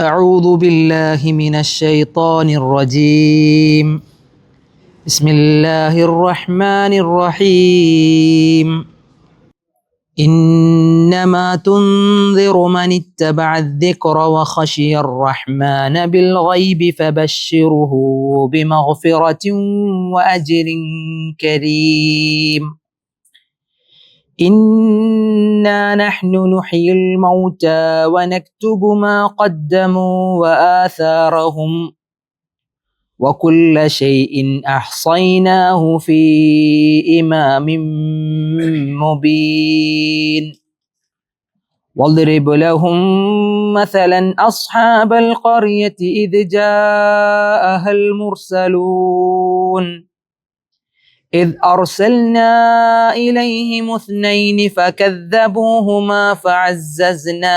أعوذ بالله من الشيطان الرجيم. بسم الله الرحمن الرحيم. إنما تنذر من اتبع الذكر وخشي الرحمن بالغيب فبشره بمغفرة وأجر كريم. إنا نحن نحيي الموتى ونكتب ما قدموا وآثارهم وكل شيء أحصيناه في إمام مبين. واضرب لهم مثلا أصحاب القرية إذ جاءها المرسلون إذ أرسلنا إليهم 2 فكذبوهما فعززنا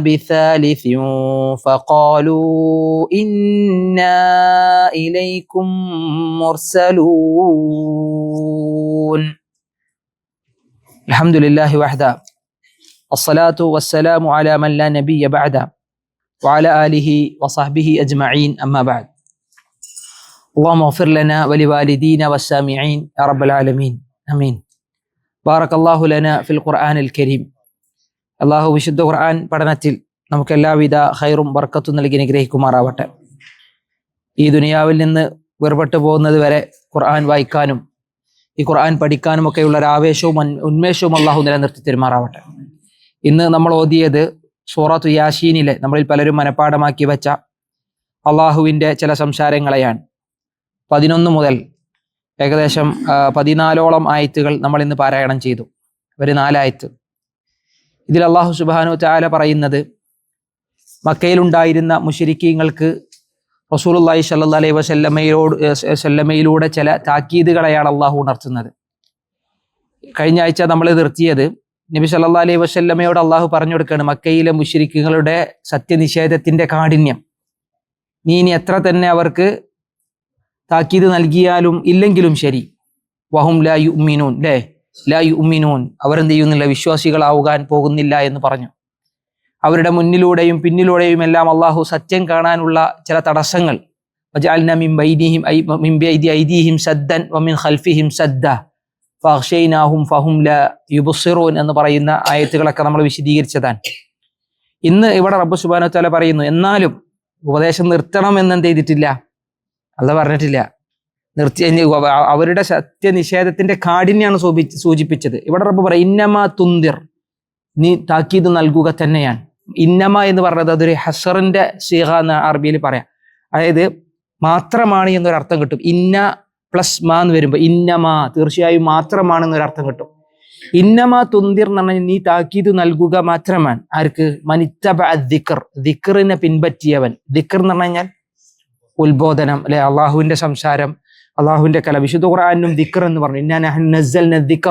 بثالث فقالوا إنا إليكم مرسلون. الحمد لله وحده الصلاة والسلام على من لا نبي بعده وعلى آله وصحبه أجمعين أما بعد. اللهم اغفر لنا ولوالدينا والسامعين يا رب العالمين آمين. بارك الله لنا في القرآن الكريم. അള്ളാഹു വിശുദ്ധ ഖുർആൻ പഠനത്തിൽ നമുക്ക് എല്ലാവിധ ഖൈറും ബർക്കത്തും നൽകി അനുഗ്രഹിക്കുമാറാവട്ടെ. ഈ ദുനിയാവിൽ നിന്ന് വേർപെട്ടു പോകുന്നത് വരെ ഖുർആൻ വായിക്കാനും ഈ ഖുർആൻ പഠിക്കാനും ഒക്കെയുള്ള ഒരു ആവേശവും ഉന്മേഷവും അള്ളാഹു നിലനിർത്തി തരുമാറാവട്ടെ. ഇന്ന് നമ്മൾ ഓതിയത് സൂറത്തു യാസീനിലെ നമ്മളിൽ പലരും മനഃപ്പാഠമാക്കി വെച്ച അള്ളാഹുവിൻ്റെ ചില സംസാരങ്ങളെയാണ്. 11 മുതൽ ഏകദേശം 14ഓളം ആയത്തുകൾ നമ്മൾ ഇന്ന് പാരായണം ചെയ്തു. ഒരു 4 ആയത്ത്. ഇതിൽ അള്ളാഹു സുബ്ഹാനഹു വതആല പറയുന്നത് മക്കയിലുണ്ടായിരുന്ന മുശ്രിക്കീങ്ങൾക്ക് റസൂലുള്ളാഹി സ്വല്ലല്ലാഹു അലൈഹി വസല്ലമയിലൂടെ ചില താക്കീതുകളെയാണ് അള്ളാഹു ഉണർത്തുന്നത്. കഴിഞ്ഞ ആഴ്ച നമ്മൾ നിർത്തിയത് നബി സല്ലല്ലാഹു അലൈഹി വസല്ലമയോട് അള്ളാഹു പറഞ്ഞു കൊടുക്കുകയാണ്, മക്കയിലെ മുശ്രിക്കുകളുടെ സത്യനിഷേധത്തിന്റെ കാഠിന്യം നീ ഇനി എത്ര തന്നെ അവർക്ക് താക്കീത് നൽകിയാലും ഇല്ലെങ്കിലും ശരി, വഹും ലാ യുഅ്മിനൂൻ ലാ യുഅ്മിനൂൻ അവരെന്ത് ചെയ്യുന്നില്ല, വിശ്വാസികളാവുവാൻ പോകുന്നില്ല എന്ന് പറഞ്ഞു. അവരുടെ മുന്നിലൂടെയും പിന്നിലൂടെയും എല്ലാം അള്ളാഹു സത്യം കാണാനുള്ള ചില തടസ്സങ്ങൾ വജഅൽനാ മിൻ ബൈനി ഐദിഹിം സദ്ദൻ വമിൻ ഖൽഫിഹിം സദ്ദ ഫഅഗ്ശൈനാഹും ഫഹും ലാ യുബ്സിറൂൻ എന്ന് പറയുന്ന ആയത്തുകളൊക്കെ നമ്മൾ വിശദീകരിച്ചതാണ്. ഇന്ന് ഇവിടെ റബ്ബ് സുബ്ഹാനഹു വതആല പറയുന്നു, എന്നാലും ഉപദേശം നിർത്തണം എന്നെന്ത് ചെയ്തിട്ടില്ല, അല്ലാഹു പറഞ്ഞിട്ടില്ല. നിർത്തി അവരുടെ സത്യനിഷേധത്തിന്റെ കാഠിന്യമാണ് സൂചിപ്പിച്ചത്. ഇവിടെ റബ്ബ് പറയും ഇന്നമാ തുന്തിർ, നീ താക്കീത് നൽകുക തന്നെയാണ്. ഇന്നമ എന്ന് പറഞ്ഞത് അതൊരു ഹസറിന്റെ സീഗ എന്ന് അറബിയിൽ പറയാം. അതായത് മാത്രമാണ് എന്നൊരർത്ഥം കിട്ടും. ഇന്ന പ്ലസ് മാ എന്ന് വരുമ്പോൾ ഇന്നമാ തീർച്ചയായും മാത്രമാണ് എന്നൊരർത്ഥം കിട്ടും. ഇന്നമാ തുന്തിർ എന്ന് പറഞ്ഞാൽ നീ താക്കീത് നൽകുക മാത്രമാണ്. ആർക്ക്? മനിത്തബ ദിക്ർ, ദിക്റിനെ പിൻപറ്റിയവൻ. ദിക്ർ എന്ന് പറഞ്ഞു കഴിഞ്ഞാൽ ഉത്ബോധനം, അല്ലെ, അള്ളാഹുവിന്റെ സംസാരം, അള്ളാഹുവിന്റെ കല. വിശുദ്ധ ഖുർആനും ദിക്ർ എന്ന് പറഞ്ഞു, ഇന്നാ നഹ്നു നസ്സൽന ദിക്റ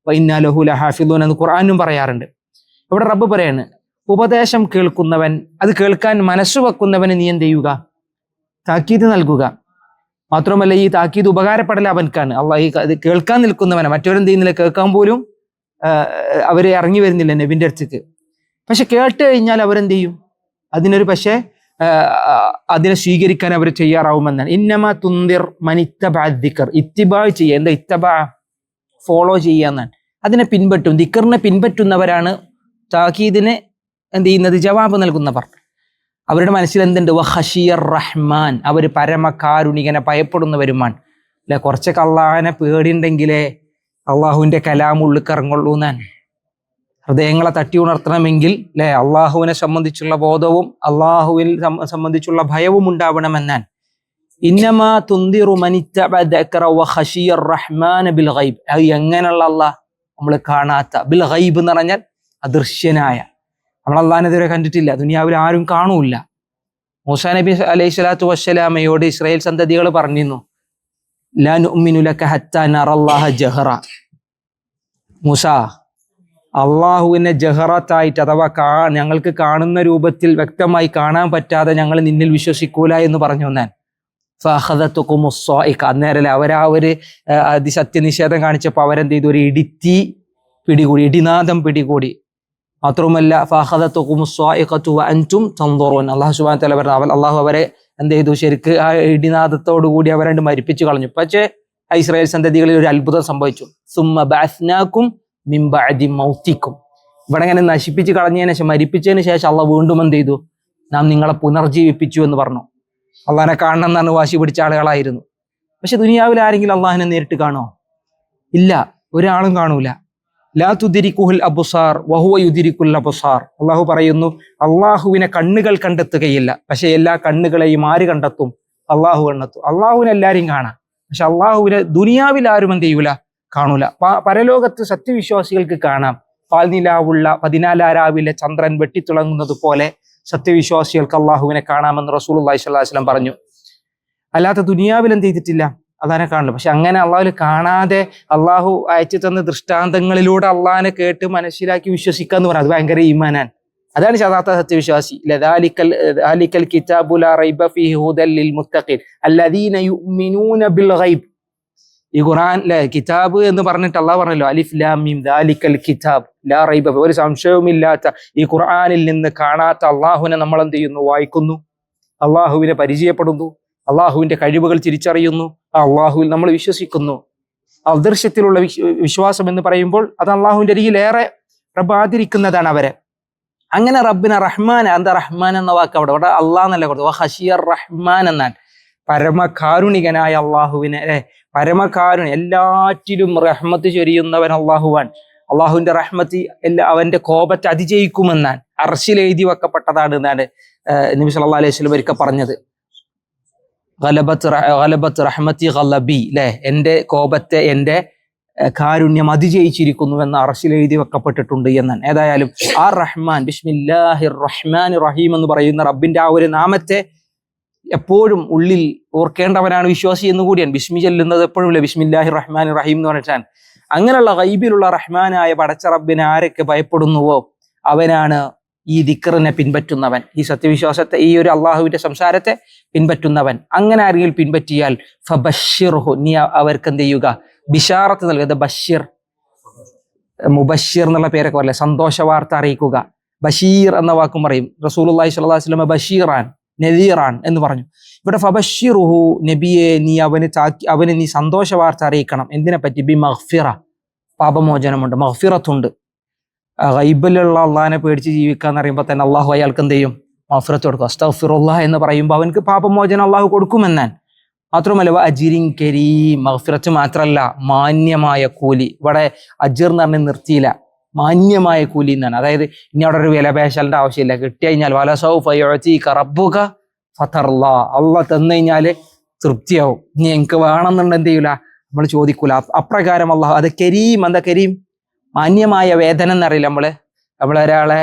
വ ഇന്നാ ലഹു ലഹാഫിളൂൻ എന്ന് ഖുർആനും പറയാറുണ്ട്. ഇവിടെ റബ്ബ് പറയാണ്, ഉപദേശം കേൾക്കുന്നവൻ, അത് കേൾക്കാൻ മനസ്സ് വെക്കുന്നവന് നീ എന്ത് ചെയ്യുക, താക്കീത് നൽകുക. മാത്രമല്ല ഈ താക്കീത് ഉപകാരപ്പെടൽ അവൻക്കാണ്. അള്ളാഹ് ഇത് കേൾക്കാൻ നിൽക്കുന്നവനെ മറ്റവരെന്ത് ചെയ്യുന്നില്ല, കേൾക്കാൻ പോലും അവര് ഇറങ്ങി വരുന്നില്ല നബിന്റെ അടുത്തേക്ക്. പക്ഷെ കേട്ട് കഴിഞ്ഞാൽ അവരെന്ത് ചെയ്യും, അതിനൊരു പക്ഷേ അതിനെ സ്വീകരിക്കാൻ അവർ തയ്യാറാവുമെന്നാണ്. ഇന്നമാ തുന്തിർ മനിത്തബഅ ദിക്ർ, ഇത്തിബാ ചെയ്യുക. എന്താ ഇത്തബാ? ഫോളോ ചെയ്യുക എന്നാണ്. അതിനെ പിൻപറ്റും, ദിക്റിനെ പിൻപറ്റുന്നവരാണ് താക്കീദിന് എന്ത് ചെയ്യുന്നത്, ജവാബ് നൽകുന്നവർ. അവരുടെ മനസ്സിൽ എന്തുണ്ട്? വഖശിയർ റഹ്മാൻ, അവർ പരമകാരുണികനെ ഭയപ്പെടുന്നവരുമാണ്. അല്ലെ, കുറച്ചൊക്കെ അള്ളാഹിനെ പേടിയുണ്ടെങ്കിലേ അള്ളാഹുവിന്റെ കലാം ഉള്ളിക്കിറങ്ങുള്ളൂ എന്നാണ്. ഹൃദയങ്ങളെ തട്ടി ഉണർത്തണമെങ്കിൽ അല്ലെ അള്ളാഹുവിനെ സംബന്ധിച്ചുള്ള ബോധവും അള്ളാഹുവിൽ സംബന്ധിച്ചുള്ള ഭയവും ഉണ്ടാവണമെന്നാണ്. ഇന്നമാ തുന്ദിറു മനിത്തബഅ ദിക്റ വഖശിയർ റഹ്മാന ബിൽ ഗൈബ്. അത് എങ്ങനെയുള്ള അള്ളാഹ്? നമ്മൾ കാണാത്ത. ബിൽ ഗൈബ് എന്ന് പറഞ്ഞാൽ അദൃശ്യനായ. നമ്മൾ അള്ളാഹിനെ ഇതുവരെ കണ്ടിട്ടില്ല, ദുനിയാവിൽ ആരും കാണൂല. മൂസാ നബി അലൈഹി സ്വലാത്തു വസ്സലാമയോട് ഇസ്രായേൽ സന്തതികൾ പറഞ്ഞിരുന്നു, ലാ നുഅ്മിനു ലക ഹത്താ നറല്ലാഹ ജഹറ. മൂസാ, അള്ളാഹുവിനെ ജഹറത്തായിട്ട് അഥവാ ഞങ്ങൾക്ക് കാണുന്ന രൂപത്തിൽ വ്യക്തമായി കാണാൻ പറ്റാതെ ഞങ്ങൾ നിന്നിൽ വിശ്വസിക്കൂല എന്ന് പറഞ്ഞു ഞാൻ. അന്നേരല്ലേ അവര് അതിസത്യനിഷേധം കാണിച്ചപ്പോൾ അവരെന്ത് ചെയ്തു, ഒരു ഇടിനാദം പിടികൂടി. മാത്രവുമല്ല ഫഅഖദതുകുമുസ് സ്വാഇഖതു വഅൻതും തൻദുറൂൻ, അല്ലാഹു സുബ്ഹാനഹു വ തആല പറഞ്ഞു, അല്ലാഹു അവരെ എന്ത് ചെയ്തു, ശരിക്ക് ആ ഇടിനാദത്തോടു കൂടി അവരെ മരിപ്പിച്ചു കളഞ്ഞു. പക്ഷേ ഇസ്രായേൽ സന്തതികളിൽ ഒരു അത്ഭുതം സംഭവിച്ചു. സുമ്മ ബഅസ്നാകും മിൻ ബഅദി മൗതികും, ഇവിടെ ഇങ്ങനെ നശിപ്പിച്ച് കളഞ്ഞതിന് ശേഷം, മരിപ്പിച്ചതിന് ശേഷം അള്ളാഹ് വീണ്ടും എന്ത് ചെയ്തു, നാം നിങ്ങളെ പുനർജീവിപ്പിച്ചു എന്ന് പറഞ്ഞു. അള്ളാഹിനെ കാണണം എന്നാണ് വാശി പിടിച്ച ആളുകളായിരുന്നു. പക്ഷെ ദുനിയാവിൽ ആരെങ്കിലും അള്ളാഹിനെ നേരിട്ട് കാണുമോ? ഇല്ല, ഒരാളും കാണൂല. ലാ തുദ്രികുൽ അബ്സാർ വഹുവ യുദ്രികുൽ അബ്സാർ, അള്ളാഹു പറയുന്നു, അള്ളാഹുവിനെ കണ്ണുകൾ കണ്ടെത്തുകയില്ല, പക്ഷെ എല്ലാ കണ്ണുകളെയും ആര് കണ്ടെത്തും? അള്ളാഹു കണ്ടെത്തും. അള്ളാഹുവിനെ എല്ലാവരും കാണാം, പക്ഷെ അള്ളാഹുവിനെ ദുനിയാവിൽ ആരും എന്ത് ചെയ്യൂല, കാണൂല. പരലോകത്ത് സത്യവിശ്വാസികൾക്ക് കാണാം. പാൽനിലാവുള്ള 14 രാവിലെ ചന്ദ്രൻ വെട്ടിത്തിളങ്ങുന്നത് പോലെ സത്യവിശ്വാസികൾക്ക് അള്ളാഹുവിനെ കാണാമെന്ന് റസൂലുള്ളാഹി സ്വല്ലല്ലാഹു അലൈഹി വസല്ലം പറഞ്ഞു. അല്ലാത്ത ദുനിയാവിൽ എന്ത് ചെയ്തിട്ടില്ല, അള്ളാഹിനെ കാണില്ല. പക്ഷെ അങ്ങനെ അള്ളാഹു കാണാതെ അള്ളാഹു അയച്ചു തന്ന ദൃഷ്ടാന്തങ്ങളിലൂടെ അള്ളാഹിനെ കേട്ട് മനസ്സിലാക്കി വിശ്വസിക്കുക എന്ന് പറഞ്ഞാൽ അത് ഭയങ്കര ഈമാനാൻ. അതാണ് യഥാർത്ഥ സത്യവിശ്വാസി. ദാലിക്കൽ കിതാബു ലാ റൈബ ഫീഹി ഹുദൽ ലിൽ മുത്തഖീൻ അല്ലദീന യുഅ്മിനൂന ബിൽ ഗൈബ്. ഈ ഖുർആൻ കിതാബ് എന്ന് പറഞ്ഞിട്ട് അള്ളാഹ് പറഞ്ഞല്ലോ, അലിഫ് ലാം മീം ദാലിക്കൽ കിതാബ് ലാ റൈബ, ഒരു സംശയവുമില്ലാത്ത ഈ ഖുർആനിൽ നിന്ന് കാണാത്ത അള്ളാഹുവിനെ നമ്മൾ എന്ത് ചെയ്യുന്നു, വായിക്കുന്നു, അള്ളാഹുവിനെ പരിചയപ്പെടുന്നു, അള്ളാഹുവിന്റെ കഴിവുകൾ തിരിച്ചറിയുന്നു, ആ അള്ളാഹുവിൽ നമ്മൾ വിശ്വസിക്കുന്നു. അദൃശ്യത്തിലുള്ള വിശ്വാസം എന്ന് പറയുമ്പോൾ അത് അള്ളാഹുവിന്റെ അരികിൽ ഏറെ റബ്ബ് ആദരിക്കുന്നതാണ് അവരെ. അങ്ങനെ റബ്ബിനെ റഹ്മാൻ, എന്താ റഹ്മാൻ എന്ന വാക്ക് അവിടെ അള്ളാഹ് എന്നല്ല കൊടുത്തു, ഹഷിയർ റഹ്മാൻ എന്നാണ്. പരമകാരുണികനായ അള്ളാഹുവിനെ, പരമകാരുണി, എല്ലാറ്റിലും റഹ്മത്ത് ചൊരിയുന്നവൻ അള്ളാഹുവാൻ. അള്ളാഹുവിന്റെ റഹ്മത്ത് അവന്റെ കോപത്തെ അതിജയിക്കുമെന്നാണ്, അർശിൽ എഴുതി വെക്കപ്പെട്ടതാണ് എന്നാണ് നബി സല്ലല്ലാഹു അലൈഹി വസല്ലം ഒരിക്കൽ പറഞ്ഞത്. ഗലബത്ത് റഹ്മത്തി ഗലബി, അല്ലെ, എന്റെ കോപത്തെ എന്റെ കാരുണ്യം അതിജയിച്ചിരിക്കുന്നു എന്ന് അർശിൽ എഴുതി വെക്കപ്പെട്ടിട്ടുണ്ട് എന്നാണ്. ഏതായാലും ആ റഹ്മാൻ, ബിസ്മില്ലാഹിർ റഹ്മാനിർ റഹീം എന്ന് പറയുന്ന റബ്ബിന്റെ ആ ഒരു നാമത്തെ എപ്പോഴും ഉള്ളിൽ ഓർക്കേണ്ടവനാണ് വിശ്വാസി എന്ന് കൂടിയാണ്. ബിസ്മി ചെല്ലുന്നത് എപ്പോഴും ഇല്ല, ബിസ്മില്ലാഹിർ റഹ്മാനിർ റഹീം എന്ന് പറഞ്ഞിട്ടാണ്. അങ്ങനെയുള്ള ഗൈബിലുള്ള റഹ്മാനായ പടച്ച റബ്ബിനെ ആരൊക്കെ ഭയപ്പെടുന്നുവോ അവനാണ് ഈ ദിക്റിനെ പിൻപറ്റുന്നവൻ, ഈ സത്യവിശ്വാസത്തെ, ഈ ഒരു അള്ളാഹുവിന്റെ സംസാരത്തെ പിൻപറ്റുന്നവൻ. അങ്ങനെ ആരെങ്കിലും പിൻപറ്റിയാൽ ഫബശ്ശിർഹു, നീ അവർക്ക് എന്ത് ചെയ്യുക, ബിഷാറത്ത് നൽകുക. ബഷീർ, മുബശ്ശിർ എന്നുള്ള പേരൊക്കെ പറയില്ല, സന്തോഷ വാർത്ത അറിയിക്കുക. ബഷീർ എന്ന വാക്കും പറയും. റസൂലുള്ളാഹി സ്വല്ലല്ലാഹു അലൈഹി വസല്ലം ബഷീറാൻ നദീറാൻ എന്ന് പറഞ്ഞു. ഇവിടെ ഫബശ്ശിറുഹു, നബിയെ നീ അവന് നീ സന്തോഷ വാർത്ത അറിയിക്കണം. എന്തിനെ പറ്റി? ബി മഗ്ഫിറ, പാപമോചനമുണ്ട്, മഗ്ഫിറത്തുണ്ട്. ഗൈബിലുള്ള അള്ളാഹിനെ പേടിച്ച് ജീവിക്കാന്ന് പറയുമ്പോൾ തന്നെ അള്ളാഹു അയാൾക്ക് എന്ത് ചെയ്യും? മഗ്ഫിറത്ത് കൊടുക്കും. അസ്തഗ്ഫിറുല്ലാഹ് എന്ന് പറയുമ്പോൾ അവനക്ക് പാപമോചനം അള്ളാഹു കൊടുക്കുമെന്നാൻ. മാത്രമല്ല അജിറിൻ കരീം, മഗ്ഫിറത്ത് മാത്രമല്ല മാന്യമായ കൂലി. ഇവിടെ അജിർ എന്ന് പറഞ്ഞ് നിർത്തിയില്ല, മാന്യമായ കൂലി എന്നാണ്. അതായത് ഇനി അവിടെ ഒരു വില പേശലിന്റെ ആവശ്യമില്ല. കിട്ടി കഴിഞ്ഞാൽ വലസൗഫ യുഅ്തീക റബ്ബുക ഫതർലാ, അള്ളാഹ് തന്നു കഴിഞ്ഞാല് തൃപ്തിയാവും. ഇനി എനിക്ക് വേണമെന്നുണ്ട് എന്ത് ചെയ്യൂല, നമ്മൾ ചോദിക്കൂല. അപ്രകാരം അള്ളാഹു, അത് കരീം. എന്താ കരീം? മാന്യമായ വേതനം എന്നറിയില്ല. നമ്മളൊരാളെ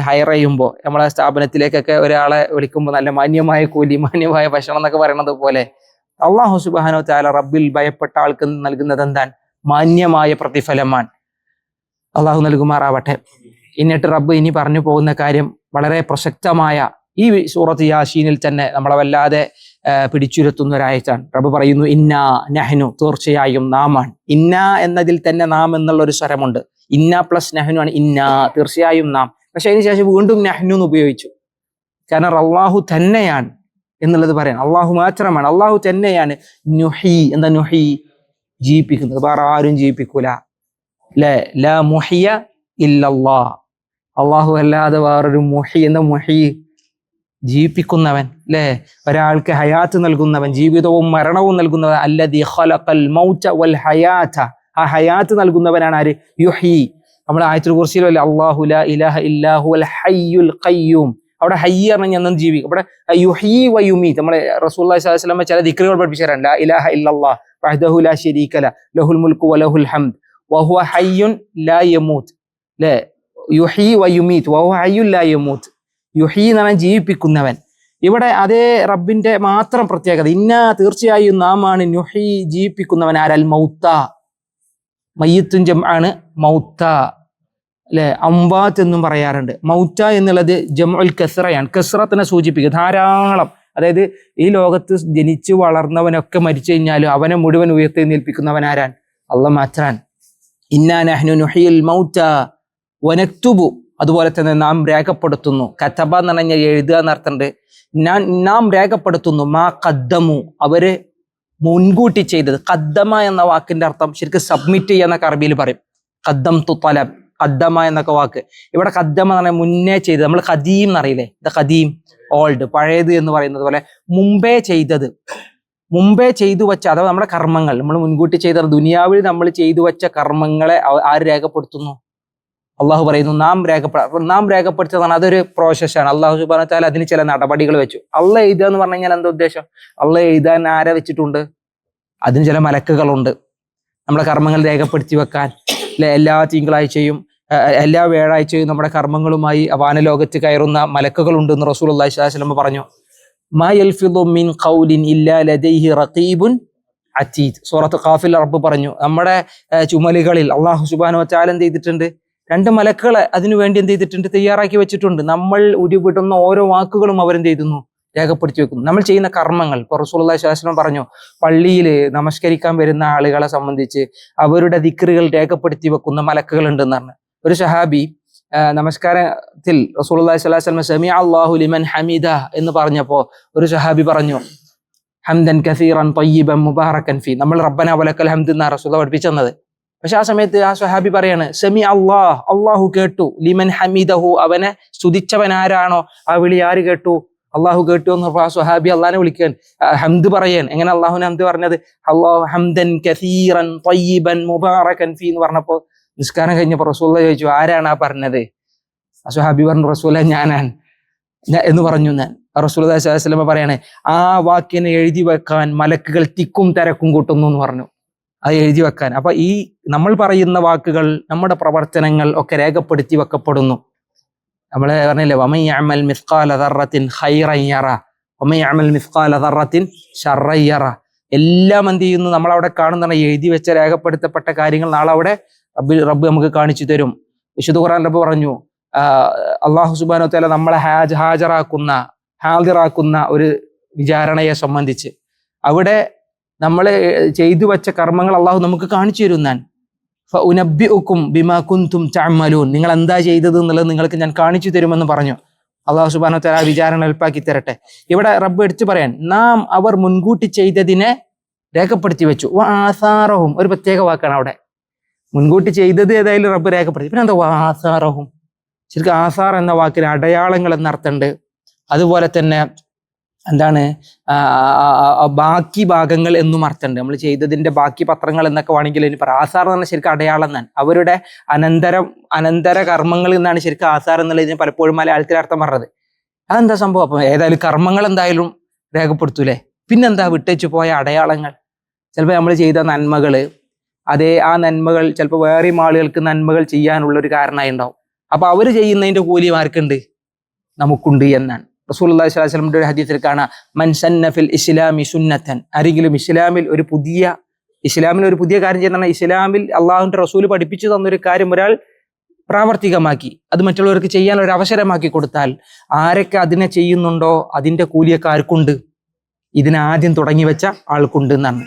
ഹയർ ചെയ്യുമ്പോൾ, നമ്മളെ സ്ഥാപനത്തിലേക്കൊക്കെ ഒരാളെ വിളിക്കുമ്പോൾ നല്ല മാന്യമായ കൂലി, മാന്യമായ ഭക്ഷണം എന്നൊക്കെ പറയുന്നത് പോലെ അള്ളാഹു സുബ്ഹാനഹു വ തആല റബ്ബിൽ ഭയപ്പെട്ട ആൾക്ക് നൽകുന്നത് എന്താണ്? മാന്യമായ പ്രതിഫലമാണ്. അള്ളാഹു നൽകുമാറാവട്ടെ. എന്നിട്ട് റബ്ബ് ഇനി പറഞ്ഞു പോകുന്ന കാര്യം വളരെ പ്രസക്തമായ ഈ സൂറത്ത് യാസീനിൽ തന്നെ നമ്മളെ വല്ലാതെ പിടിച്ചുരത്തുന്ന ഒരായത്താണ്. റബ്ബ് പറയുന്നു, ഇന്നാ നഹ്നു, തീർച്ചയായും നാമാണ്. ഇന്ന എന്നതിൽ തന്നെ നാം എന്നുള്ള ഒരു സ്വരമുണ്ട്. ഇന്ന പ്ലസ് നഹ്നു ആണ് ഇന്നാ, തീർച്ചയായും നാം. പക്ഷെ അതിനുശേഷം വീണ്ടും നഹ്നു എന്ന് ഉപയോഗിച്ചു. കാരണം അള്ളാഹു തന്നെയാണ് എന്നുള്ളത് പറയാൻ, അള്ളാഹു മാത്രമാണ്, അള്ളാഹു തന്നെയാണ്. നുഹി, എന്താ നുഹി? ജീവിപ്പിക്കുന്നത്. വേറെ ആരും ജീവിപ്പിക്കൂല. ലാ മുഹിയ ഇല്ലല്ലാഹ്, അള്ളാഹു അല്ലാതെ വേറൊരു മുഹി, എന്താ മുഹി? ജീവിപ്പിക്കുന്നവൻ, അല്ലെ, ഒരാൾക്ക് ഹയാത്ത് നൽകുന്നവൻ, ജീവിതവും മരണവും നൽകുന്നവൻ. അല്ലദീ ഖലഖൽ മൗത വൽ ഹയാത, ആ ഹയാത്ത് നൽകുന്നവനാണ് ആര്? യുഹി. നമ്മൾ ആയത്തുൽ കുർസിയിലല്ലേ അല്ലാഹു ലാ ഇലാഹ ഇല്ലാ ഹുവൽ ഹയ്യുൽ ഖയ്യൂം. അവിടെ ഹയ്യ് പറഞ്ഞാൽ ഞാൻ ജീവിക്കും. അവിടെ യുഹി വ യുമീത്. നമ്മളെ റസൂലുള്ളാഹി സ്വല്ലല്ലാഹു അലൈഹി വസല്ലം ചില ദിക്റുകൾ പഠിപ്പിച്ചതാണ്. ലാ ഇലാഹ ഇല്ലല്ലാഹ് വഹ്ദഹു ലാ ശരീക ലഹു ലഹുൽ മുൽക്കു വലഹുൽ ഹംദ് വഹുവ ഹയ്യുൻ ലാ യമൂത്ത്. അല്ലേ, യുഹി വ യുമീത് വഹുവ ഹയ്യുൻ ലാ യമൂത്ത്. യുഹി എന്ന് പറഞ്ഞാൽ ജീവിപ്പിക്കുന്നവൻ. ഇവിടെ അതേ റബ്ബിന്റെ മാത്രം പ്രത്യേകത, ഇന്ന തീർച്ചയായും നാമാണ് നുഹി, ജീവിപ്പിക്കുന്നവൻ. ആരൽ മൗത്ത, മയ്യിത്തുൻ ജംആണ് മൗത്ത, അല്ലെ, അംവാത്ത് എന്നും പറയാറുണ്ട്. മൗത്ത എന്നുള്ളത് ജംഉൽ കസ്റയാണ്, കസ്റത്തിനെ സൂചിപ്പിക്കുക, ധാരാളം. അതായത് ഈ ലോകത്ത് ജനിച്ചു വളർന്നവനൊക്കെ മരിച്ചു കഴിഞ്ഞാലും അവനെ മുഴുവൻ ഉയർത്തെഴുന്നേൽപ്പിക്കുന്നവൻ ആരാൻ? അല്ലാഹ് മാത്രാൻ. ഇന്നാ നഹ്നു നുഹിയിൽ മൗത വനക്തുബു, അതുപോലെ തന്നെ നാം രേഖപ്പെടുത്തുന്നു. കതബ എന്ന് പറഞ്ഞാൽ എഴുതുക എന്നർത്ഥമുണ്ട്. നാം രേഖപ്പെടുത്തുന്നു മാ ഖദ്ദമു, അവര് മുൻകൂട്ടി ചെയ്തത്. ഖദ്ദമ എന്ന വാക്കിന്റെ അർത്ഥം ശരിക്കും സബ്മിറ്റ് ചെയ്യാന്നൊക്കെ അറബിയിൽ പറയും. ഖദ്ദം തു തലബ്, ഖദ്ദമ എന്നൊക്കെ വാക്ക്. ഇവിടെ ഖദ്ദമ എന്ന് പറഞ്ഞാൽ മുന്നേ ചെയ്തത്. നമ്മൾ ഖദീം എന്നറിയില്ലേ, ഇത് ഖദീം ഓൾഡ്, പഴയത് എന്ന് പറയുന്നത് പോലെ മുമ്പേ ചെയ്തത്, മുമ്പേ ചെയ്തു വെച്ച, അഥവാ നമ്മുടെ കർമ്മങ്ങൾ നമ്മൾ മുൻകൂട്ടി ചെയ്ത ദുനിയാവിൽ നമ്മൾ ചെയ്തു വെച്ച കർമ്മങ്ങളെ ആര് രേഖപ്പെടുത്തുന്നു? അള്ളാഹു പറയുന്നു നാം രേഖപ്പെടുത്തുന്നതാണ്. അതൊരു പ്രോസസ്സാണ്. അള്ളാഹു സുബ്ഹാനഹു വ തആല അതിന് ചില നടപടികൾ വെച്ചു. അള്ളാഹ് എഴുതുക എന്ന് പറഞ്ഞു കഴിഞ്ഞാൽ എന്താ ഉദ്ദേശം? അള്ളാഹ് എഴുതാൻ ആരെ വെച്ചിട്ടുണ്ട്? അതിന് ചില മലക്കുകളുണ്ട് നമ്മുടെ കർമ്മങ്ങൾ രേഖപ്പെടുത്തി വെക്കാൻ. എല്ലാ തിങ്കളാഴ്ചയും എല്ലാ വ്യാഴാഴ്ചയും നമ്മുടെ കർമ്മങ്ങളുമായി വാനലോകത്ത് കയറുന്ന മലക്കുകളുണ്ടെന്ന് റസൂലുള്ളാഹി സ്വല്ലല്ലാഹു അലൈഹി വസല്ലം പറഞ്ഞു. മാ യൽഫിദു മിൻ ഖൗലിൻ ഇല്ലാ ലദൈഹി റഖീബുൻ അതീദ്. സൂറത്ത് ഖാഫിൽ റബ്ബ് പറഞ്ഞു, നമ്മുടെ ചുമലുകളിൽ അള്ളാഹു സുബ്ഹാനഹു വ തആല എന്ത് ചെയ്തിട്ടുണ്ട്? 2 മലക്കുകളെ അതിനു വേണ്ടി എന്ത് ചെയ്തിട്ടുണ്ട്? തയ്യാറാക്കി വെച്ചിട്ടുണ്ട്. നമ്മൾ ഉരുവിടുന്ന ഓരോ വാക്കുകളും അവരെന്ത് ചെയ്യുന്നു? രേഖപ്പെടുത്തി വെക്കുന്നു. നമ്മൾ ചെയ്യുന്ന കർമ്മങ്ങൾ. ഇപ്പോൾ റസൂലുള്ളാഹി സ്വല്ലല്ലാഹു അലൈഹി വസല്ലം പറഞ്ഞു, പള്ളിയിൽ നമസ്കരിക്കാൻ വരുന്ന ആളുകളെ സംബന്ധിച്ച് അവരുടെ ദിക്റുകൾ രേഖപ്പെടുത്തി വെക്കുന്ന മലക്കുകൾ ഉണ്ടെന്ന് പറഞ്ഞു. ഒരു സഹാബി നമസ്കാരത്തിൽ റസൂലുള്ളാഹി സ്വല്ലല്ലാഹു അലൈഹി വസല്ലം സമിഅ അല്ലാഹു ലിമൻ ഹമിദ എന്ന് പറഞ്ഞപ്പോൾ ഒരു സഹാബി പറഞ്ഞു, ഹംദൻ കസീറൻ ത്വയ്യിബൻ മുബാറകൻ ഫീ. നമ്മൾ റബ്ബന വലക്കൽ ഹംദ് എന്നാണ് റസൂലുള്ളാഹി പഠിപ്പിച്ചത്. പക്ഷെ ആ സമയത്ത് ആ സ്വഹാബി പറയാണ്, സമിഅ അല്ലാഹ്, അള്ളാഹു കേട്ടു, ലിമൻ ഹമിദഹു, അവനെ സ്തുതിച്ചവൻ ആരാണോ ആ വിളി ആര് കേട്ടു? അള്ളാഹു കേട്ടു എന്ന് പറഞ്ഞപ്പോൾ ആ സ്വഹാബി അള്ളാഹിനെ വിളിക്കാൻ, ഹംദ് പറയാൻ. എങ്ങനെ അള്ളാഹുവിനെ ഹംദ് പറഞ്ഞത്? അല്ലാഹു ഹംദൻ കസീറൻ ത്വയ്യിബൻ മുബാറകൻ ഫീ എന്ന് പറഞ്ഞപ്പോൾ നിസ്കാരം കഴിഞ്ഞപ്പോൾ റസൂലുള്ളാഹി ചോദിച്ചു, ആരാണ് ആ പറഞ്ഞത്? ആ സ്വഹാബി പറഞ്ഞു, റസൂലുള്ളാഹി ഞാനാണ് എന്ന് പറഞ്ഞു. ഞാൻ റസൂലുള്ളാഹി സ്വല്ലല്ലാഹു അലൈഹി വസല്ലം പറയാണ്, ആ വാക്കിനെ എഴുതി വെക്കാൻ മലക്കുകൾ തിക്കും തിരക്കും കൂട്ടുന്നു എന്ന് പറഞ്ഞു. അത് എഴുതി വെക്കാൻ. അപ്പൊ ഈ നമ്മൾ പറയുന്ന വാക്കുകൾ, നമ്മുടെ പ്രവർത്തനങ്ങൾ ഒക്കെ രേഖപ്പെടുത്തി വെക്കപ്പെടുന്നു. നമ്മള് പറഞ്ഞില്ലേ, വമൻ യഅമൽ മിസ്ഖാല ദർറത്തിൻ ഖൈറൻ യറ വമൻ യഅമൽ മിസ്ഖാല ദർറത്തിൻ ശർറൻ യറ. എല്ലാം എന്ത് ചെയ്യുന്നു? നമ്മളവിടെ കാണുന്നതാണ് എഴുതി വെച്ച രേഖപ്പെടുത്തപ്പെട്ട കാര്യങ്ങൾ. നാളെ അവിടെ റബ്ബ് നമുക്ക് കാണിച്ചു തരും. വിശുദ്ധ ഖുർആൻ റബ്ബ് പറഞ്ഞു, അല്ലാഹു സുബ്ഹാനഹു വ തആല നമ്മളെ ഹാദിറാക്കുന്ന ഒരു വിചാരണയെ സംബന്ധിച്ച് അവിടെ നമ്മൾ ചെയ്തു വെച്ച കർമ്മങ്ങൾ അള്ളാഹു നമുക്ക് കാണിച്ചു തരുന്നാൻ. ഫഉനബ്ബിഉകും ബിമാ കുൻതും തഅമലൂൻ, നിങ്ങൾ എന്താ ചെയ്തത് എന്നുള്ളത് നിങ്ങൾക്ക് ഞാൻ കാണിച്ചു തരുമെന്ന് പറഞ്ഞു. അള്ളാഹു സുബ്ഹാനഹു വ തആല വിചാരണ എളുപ്പാക്കി തരട്ടെ. ഇവിടെ റബ്ബ് എടുത്തു പറയാൻ, നാം അവർ മുൻകൂട്ടി ചെയ്തതിനെ രേഖപ്പെടുത്തി വെച്ചു. ആസാറഹും ഒരു പ്രത്യേക വാക്കാണ് അവിടെ. മുൻകൂട്ടി ചെയ്തത് ഏതായാലും റബ്ബ് രേഖപ്പെടുത്തി. പിന്നെ എന്താ ആസാറഹും? ശരിക്കും ആസാർ എന്ന വാക്കിന് അടയാളങ്ങൾ എന്നർത്ഥമുണ്ട്. അതുപോലെ തന്നെ എന്താണ് ബാക്കി ഭാഗങ്ങൾ എന്നും അർത്ഥമുണ്ട്. നമ്മൾ ചെയ്തതിന്റെ ബാക്കി പത്രങ്ങൾ എന്നൊക്കെ വേണമെങ്കിൽ ഇനി പറയാം. ആസാർ എന്ന് പറഞ്ഞാൽ ശരിക്കും അടയാളം എന്നാണ്. അവരുടെ അനന്തര കർമ്മങ്ങൾ എന്നാണ് ശരിക്കും ആസാർ എന്നുള്ളതിന് പലപ്പോഴും മലയാളത്തിൽ അർത്ഥം പറഞ്ഞത്. അതെന്താ സംഭവം? അപ്പൊ ഏതായാലും കർമ്മങ്ങൾ എന്തായാലും രേഖപ്പെടുത്തൂലേ. പിന്നെന്താ വിട്ടേച്ചു പോയ അടയാളങ്ങൾ? ചിലപ്പോൾ നമ്മൾ ചെയ്ത നന്മകള്, ആ നന്മകൾ ചിലപ്പോൾ വേറെയും ആളുകൾക്ക് നന്മകൾ ചെയ്യാനുള്ള ഒരു കാരണമായി ഉണ്ടാവും. അപ്പൊ അവർ ചെയ്യുന്നതിന്റെ കൂലി ആർക്കുണ്ട്? നമുക്കുണ്ട് എന്നാണ്. റസൂലുള്ളാഹി സ്വല്ലല്ലാഹു അലൈഹി വസല്ലമയുടെ ഹദീസിൽ കാണാം, മൻ സന്ന ഫിൽ ഇസ്ലാമി സുന്നത്തൻ, ആരെങ്കിലും ഇസ്ലാമിൽ ഒരു പുതിയ കാര്യം ചെയ്യുന്ന, ഇസ്ലാമിൽ അള്ളാഹുവിന്റെ റസൂൽ പഠിപ്പിച്ചു തന്നൊരു കാര്യം ഒരാൾ പ്രാവർത്തികമാക്കി അത് മറ്റുള്ളവർക്ക് ചെയ്യാൻ ഒരു അവസരമാക്കി കൊടുത്താൽ, ആരൊക്കെ അതിനെ ചെയ്യുന്നുണ്ടോ അതിന്റെ കൂലിയൊക്കെ ആർക്കുണ്ട്? ഇതിനാദ്യം തുടങ്ങി വെച്ച ആൾക്കുണ്ട് എന്നാണ്.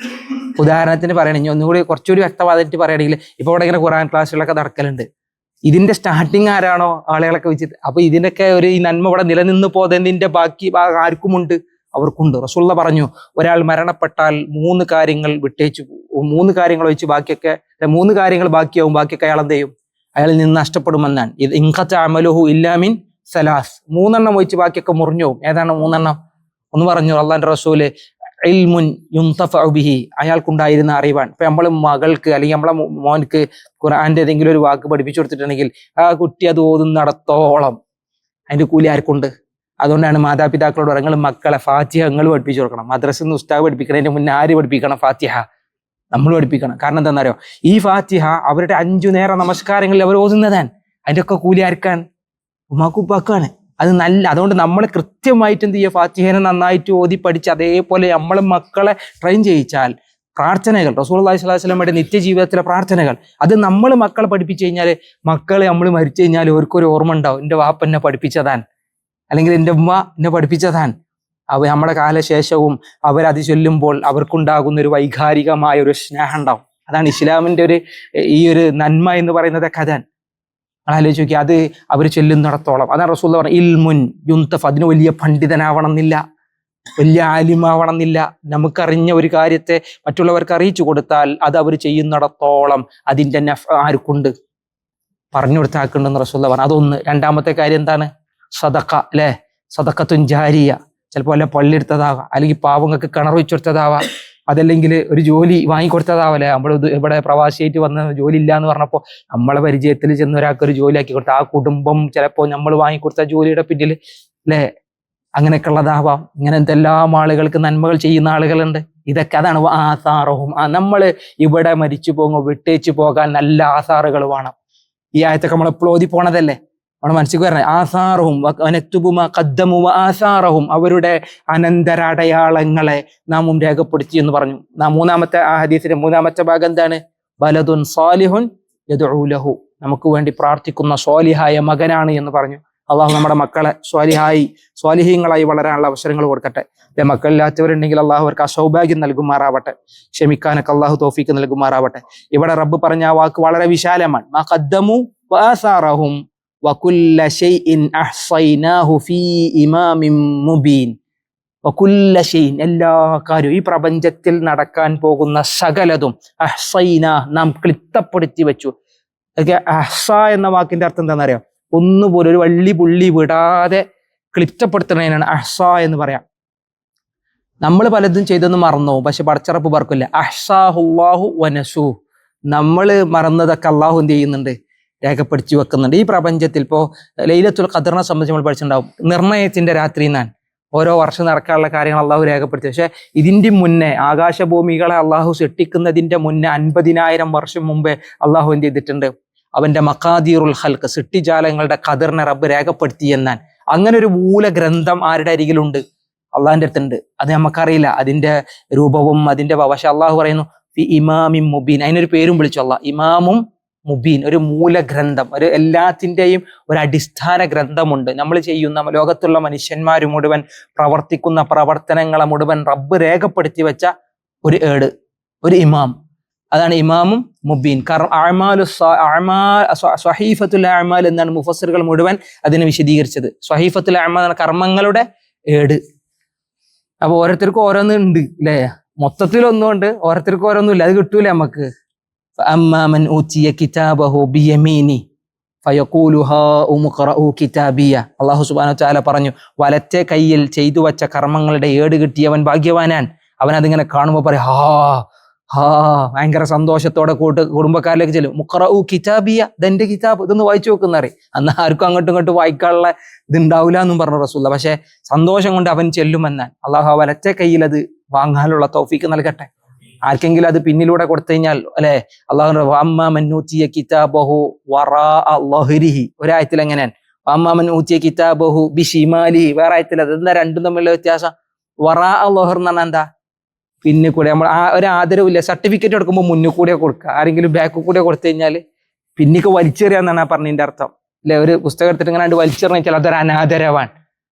ഉദാഹരണത്തിന് പറയണെങ്കിൽ ഒന്നുകൂടി കുറച്ചുകൂടി വ്യക്തമായിട്ട് പറയുകയാണെങ്കിൽ, ഇപ്പൊ ഇവിടെ ഇങ്ങനെ ഖുർആൻ ക്ലാസ്സുകളൊക്കെ നടക്കലുണ്ട്. ഇതിന്റെ സ്റ്റാർട്ടിങ് ആരാണോ ആളുകളൊക്കെ വെച്ചിട്ട്, അപ്പൊ ഇതിനൊക്കെ ഈ നന്മ ഇവിടെ നിലനിന്ന് പോയതിന്റെ ബാക്കി ആർക്കുമുണ്ട്? അവർക്കുണ്ട്. റസൂലുള്ള പറഞ്ഞു, ഒരാൾ മരണപ്പെട്ടാൽ 3 കാര്യങ്ങൾ വിട്ടേച്ചു, 3 കാര്യങ്ങൾ വെച്ച് ബാക്കിയൊക്കെ 3 കാര്യങ്ങൾ ബാക്കിയാവും, ബാക്കിയൊക്കെ അയാൾ എന്ത് ചെയ്യും? അയാളിൽ നിന്ന് നഷ്ടപ്പെടുമെന്നാണ്. ഇത് ഇൻഖത അമലുഹു ഇല്ലാ മിൻ സലാസ്, 3 എണ്ണം വെച്ച് ബാക്കിയൊക്കെ മുറിഞ്ഞു പോകും. ഏതാണ് 3 എണ്ണം? ഒന്ന് പറഞ്ഞു അള്ളാന്റെ റസൂല്, ഇൽമുൻ യുൻതഫഉ ബിഹി, അയാൾക്കുണ്ടായിരുന്ന അറിവാണ്. ഇപ്പൊ നമ്മളെ മകൾക്ക് അല്ലെങ്കിൽ നമ്മളെ മോൻക്ക് ഖുർആന്റെ ഏതെങ്കിലും ഒരു വാക്ക് പഠിപ്പിച്ചു കൊടുത്തിട്ടുണ്ടെങ്കിൽ ആ കുട്ടി അത് ഓതുന്നിടത്തോളം അതിന്റെ കൂലി ആർക്കുണ്ട്? അതുകൊണ്ടാണ് മാതാപിതാക്കളോട് നിങ്ങൾ മക്കളെ ഫാത്തിഹ നിങ്ങൾ പഠിപ്പിച്ചു കൊടുക്കണം. മദ്രസയിൽ നിന്ന് ഉസ്താദ് പഠിപ്പിക്കണതിന്റെ മുന്നേ ആര് പഠിപ്പിക്കണം? ഫാത്തിഹ നമ്മൾ പഠിപ്പിക്കണം. കാരണം എന്താണെന്നറിയോ? ഈ ഫാത്തിഹ അവരുടെ 5 നേര നമസ്കാരങ്ങളിൽ അവർ ഓതുന്നതാണ്. അതിന്റെ ഒക്കെ കൂലി ആർക്കാണ്? ഉമ്മാക്കുപ്പാക്കാണ്. അത് അതുകൊണ്ട് നമ്മൾ കൃത്യമായിട്ട് എന്ത് ചെയ്യുക? ഫാത്തിഹനെ നന്നായിട്ട് ഓതി പഠിച്ച് അതേപോലെ നമ്മളെ മക്കളെ ട്രെയിൻ ചെയ്യിച്ചാൽ പ്രാർത്ഥനകൾ, റസൂലുള്ളാഹി സ്വല്ലല്ലാഹു അലൈഹി വസല്ലമയുടെ നിത്യജീവിതത്തിലെ പ്രാർത്ഥനകൾ, അത് നമ്മൾ മക്കളെ പഠിപ്പിച്ചു കഴിഞ്ഞാൽ, മക്കളെ നമ്മൾ മരിച്ചു കഴിഞ്ഞാൽ അവർക്കൊരു ഓർമ്മ ഉണ്ടാവും, എൻ്റെ വാപ്പ എന്നെ പഠിപ്പിച്ചതാൻ, അല്ലെങ്കിൽ എൻ്റെ ഉമ്മ എന്നെ പഠിപ്പിച്ചതാൻ. നമ്മുടെ കാലശേഷവും അവരത് ചൊല്ലുമ്പോൾ അവർക്കുണ്ടാകുന്ന ഒരു വൈകാരികമായ ഒരു സ്നേഹം ഉണ്ടാവും. അതാണ് ഇസ്ലാമിന്റെ ഈ ഒരു നന്മ എന്ന് പറയുന്നത്. കഥാൻ ആലോചിച്ച് നോക്കി, അത് അവർ ചെല്ലുന്നിടത്തോളം. അതാണ് റസൂൽ പറഞ്ഞ ഇൽമുൻ യുന്തഫ്, അതിന് വലിയ പണ്ഡിതനാവണം എന്നില്ല, വലിയ ആലിമാവണം എന്നില്ല. നമുക്കറിഞ്ഞ ഒരു കാര്യത്തെ മറ്റുള്ളവർക്ക് അറിയിച്ചു കൊടുത്താൽ അത് അവർ ചെയ്യുന്നിടത്തോളം അതിൻ്റെ നഫ് ആർക്കുണ്ട്, പറഞ്ഞു കൊടുത്താക്കുണ്ടെന്ന് റസൂൽ പറഞ്ഞു. അതൊന്ന്. രണ്ടാമത്തെ കാര്യം എന്താണ്? സദഖ, അല്ലെ? സദഖത്തുൻ ജാരിയ. ചിലപ്പോൾ വല്ല പള്ളിയെടുത്തതാവാം, അല്ലെങ്കിൽ പാവങ്ങൾക്ക് കിണർ വെച്ചെടുത്തതാവാം, അതല്ലെങ്കിൽ ഒരു ജോലി വാങ്ങിക്കൊടുത്തതാവല്ലേ. നമ്മൾ ഇവിടെ പ്രവാസിയായിട്ട് വന്ന് ജോലി ഇല്ല എന്ന് പറഞ്ഞപ്പോൾ നമ്മളെ പരിചയത്തിൽ ചെന്ന് ഒരാൾക്ക് ഒരു ജോലി ആക്കി കൊടുത്ത ആ കുടുംബം ചിലപ്പോൾ നമ്മൾ വാങ്ങിക്കൊടുത്ത ജോലിയുടെ പിന്നിൽ, അല്ലെ, അങ്ങനെയൊക്കെ ഉള്ളതാവാം. ഇങ്ങനെ എന്തെല്ലാം ആളുകൾക്ക് നന്മകൾ ചെയ്യുന്ന ആളുകളുണ്ട്. ഇതൊക്കെ അതാണ് ആസാറും. നമ്മൾ ഇവിടെ മരിച്ചു പോകുമ്പോൾ വിട്ടേച്ചു പോകാൻ നല്ല ആസാറുകൾ വേണം. ഈ ആയത്തൊക്കെ നമ്മൾ എപ്പോഴും ഓതി പോണതല്ലേ, നമ്മുടെ മനസ്സിൽ പറഞ്ഞ ആസാറും ആസാറഹും, അവരുടെ അനന്തരാടയാളങ്ങളെ നാമും രേഖപ്പെടുത്തി എന്ന് പറഞ്ഞു. മൂന്നാമത്തെ ആ ഹദീസിന്റെ മൂന്നാമത്തെ ഭാഗം എന്താണ്? ബലദുൻ സാലിഹുൻ യദ്ഉ ലഹു, നമുക്ക് വേണ്ടി പ്രാർത്ഥിക്കുന്ന സ്വാലിഹായ മകനാണ് എന്ന് പറഞ്ഞു. അള്ളാഹു നമ്മുടെ മക്കളെ സ്വാലിഹീങ്ങളായി വളരാനുള്ള അവസരങ്ങൾ കൊടുക്കട്ടെ. മക്കളില്ലാത്തവരുണ്ടെങ്കിൽ അള്ളാഹു അവർക്ക് ആ സൗഭാഗ്യം നൽകുമാറാവട്ടെ, ക്ഷമിക്കാനൊക്കെ അള്ളാഹു തൗഫീക്ക് നൽകുമാറാവട്ടെ. ഇവിടെ റബ്ബ് പറഞ്ഞ ആ വാക്ക് വളരെ വിശാലമാണ്. മാ ഖദ്ദമു വആസാറഹും വകുല്ല ശൈഇൻ അഹ്സൈനാഹു ഫീ ഇമാമിൻ മുബീൻ. വകുല്ല ശൈഇൻ, എല്ലാ കാര്യവും, ഈ പ്രപഞ്ചത്തിൽ നടക്കാൻ പോകുന്ന സകലതും അഹ്സൈനാ, നാം ക്ലിപ്തപ്പെടുത്തി വെച്ചു. അഹ്സ എന്ന വാക്കിന്റെ അർത്ഥം എന്താണെന്നറിയാം? ഒന്നുപോലെ ഒരു വള്ളി പുള്ളി വിടാതെ ക്ലിപ്തപ്പെടുത്തുന്നതിനാണ് അഹ്സ എന്ന് പറയാം. നമ്മൾ പലതും ചെയ്തൊന്നും മറന്നു, പക്ഷെ പടച്ചറപ്പ് പറക്കില്ല. അഹ്സാഹുല്ലാഹു വനസൂ, നമ്മൾ മറന്നതൊക്കെ അള്ളാഹു എന്ത് ചെയ്യുന്നുണ്ട്? രേഖപ്പെടുത്തി വെക്കുന്നുണ്ട്. ഈ പ്രപഞ്ചത്തിൽ ഇപ്പോൾ ലൈലത്തുൽ ഖദറിനെ സംബന്ധിച്ച് നമ്മൾ പഠിച്ചിട്ടുണ്ടാവും. നിർണയത്തിന്റെ രാത്രി എന്നാണ്. ഓരോ വർഷം നടക്കാനുള്ള കാര്യങ്ങൾ അള്ളാഹു രേഖപ്പെടുത്തി. പക്ഷെ ഇതിന്റെ മുന്നേ ആകാശഭൂമികളെ അള്ളാഹു സൃഷ്ടിക്കുന്നതിന്റെ മുന്നേ 50,000 വർഷം മുമ്പേ അള്ളാഹു എന്ത് ചെയ്തിട്ടുണ്ട്? അവന്റെ മഖാദീറുൽ ഖൽഖ്, സൃഷ്ടിജാലങ്ങളുടെ ഖദറിനെ റബ്ബ് രേഖപ്പെടുത്തി എന്നാൻ. അങ്ങനെ ഒരു മൂലഗ്രന്ഥം ആരുടെ അരികിലുണ്ട്? അള്ളാഹിന്റെ അടുത്തുണ്ട്. അത് നമുക്കറിയില്ല അതിന്റെ രൂപവും അതിന്റെ പക്ഷെ അള്ളാഹു പറയുന്നു ഫി ഇമാമിൻ മുബീൻ. അതിനൊരു പേരും വിളിച്ചു അള്ളാഹ്, ഇമാമും മുബീൻ. ഒരു മൂലഗ്രന്ഥം, ഒരു എല്ലാത്തിൻ്റെയും ഒരു അടിസ്ഥാന ഗ്രന്ഥമുണ്ട്. നമ്മൾ ചെയ്യുന്ന ലോകത്തുള്ള മനുഷ്യന്മാർ മുഴുവൻ പ്രവർത്തിക്കുന്ന പ്രവർത്തനങ്ങളെ മുഴുവൻ റബ്ബ് രേഖപ്പെടുത്തി വെച്ച ഒരു ഏട്, ഒരു ഇമാം. അതാണ് ഇമാമും മുബീൻ. കാരണം സ്വഹീഫത്തുൽ അഅ്മാൽ എന്നാണ് മുഫസ്സിറുകൾ മുഴുവൻ അതിനെ വിശദീകരിച്ചത്. സ്വഹീഫത്തുൽ അഅ്മാൽ എന്ന കർമ്മങ്ങളുടെ ഏട്. അപ്പൊ ഓരോരുത്തർക്കും ഓരോന്നും ഉണ്ട്, അല്ലേ? മൊത്തത്തിലൊന്നും ഉണ്ട്, ഓരോരുത്തർക്കും ഓരോന്നും ഇല്ല. അത് കിട്ടൂല നമുക്ക്. അമ്മാമൻ ഊതിയ കിതാബഹു ബിയമീനി ഫയഖൂലു ഹാഉം ഖറഊ കിതാബിയ. അല്ലാഹു സുബ്ഹാനഹു വ തആല പറഞ്ഞു, വലത്തെ കയ്യിൽ ചെയ്തു വച്ച കർമ്മങ്ങളുടെ ഏട് കിട്ടിയവൻ ഭാഗ്യവാനാൻ. അവൻ അതിങ്ങനെ കാണുമ്പോൾ പറയും ഭയങ്കര സന്തോഷത്തോടെ കുടുംബക്കാരിലേക്ക് ചെല്ലും. മുഖറഊ കിതാബിയ, ഇതെന്റെ കിതാബ്, ഇതൊന്ന് വായിച്ചു നോക്കുന്നറിയും. അന്ന് ആർക്കും അങ്ങോട്ടും ഇങ്ങോട്ടും വായിക്കാനുള്ള ഇതുണ്ടാവില്ല എന്നും പറഞ്ഞു റസൂലുള്ള. പക്ഷെ സന്തോഷം കൊണ്ട് അവൻ ചെല്ലുമെന്നാൻ. അള്ളാഹു വലത്തെ കയ്യിൽ അത് വാങ്ങാനുള്ള തൗഫീക്ക് നൽകട്ടെ. ആർക്കെങ്കിലും അത് പിന്നിലൂടെ കൊടുത്തു കഴിഞ്ഞാൽ, അല്ലെ, അള്ളാഹു അമ്മാമൻ ഊതിയ കിതാബഹു വറാഅ ളഹ്രിഹി, ഒരായത്തിൽ എങ്ങനെയാണ്? അമ്മാമൻ ഊതിയ കിതാബഹു ബിശിമാലിഹി, വേറെ ആയത്തിൽ. അതെന്താ രണ്ടും തമ്മിലുള്ള വ്യത്യാസം? വറാഅ ളഹ്ർ എന്ന് പറഞ്ഞാൽ എന്താ? പിന്നെ കൂടെ നമ്മൾ ആ ഒരു ആദരവില്ല. സർട്ടിഫിക്കറ്റ് കൊടുക്കുമ്പോൾ മുന്നിൽ കൂടെ കൊടുക്കുക, ആരെങ്കിലും ബാക്കിൽ കൂടെ കൊടുത്തു കഴിഞ്ഞാൽ പിന്നിക്ക് വലിച്ചെറിയാന്നാണ് ആ പറഞ്ഞതിന്റെ അർത്ഥം, അല്ലെ? ഒരു പുസ്തകം എടുത്തിട്ട് ഇങ്ങനെ വലിച്ചെറിഞ്ഞു വെച്ചാൽ അതൊരു അനാദരവാൻ,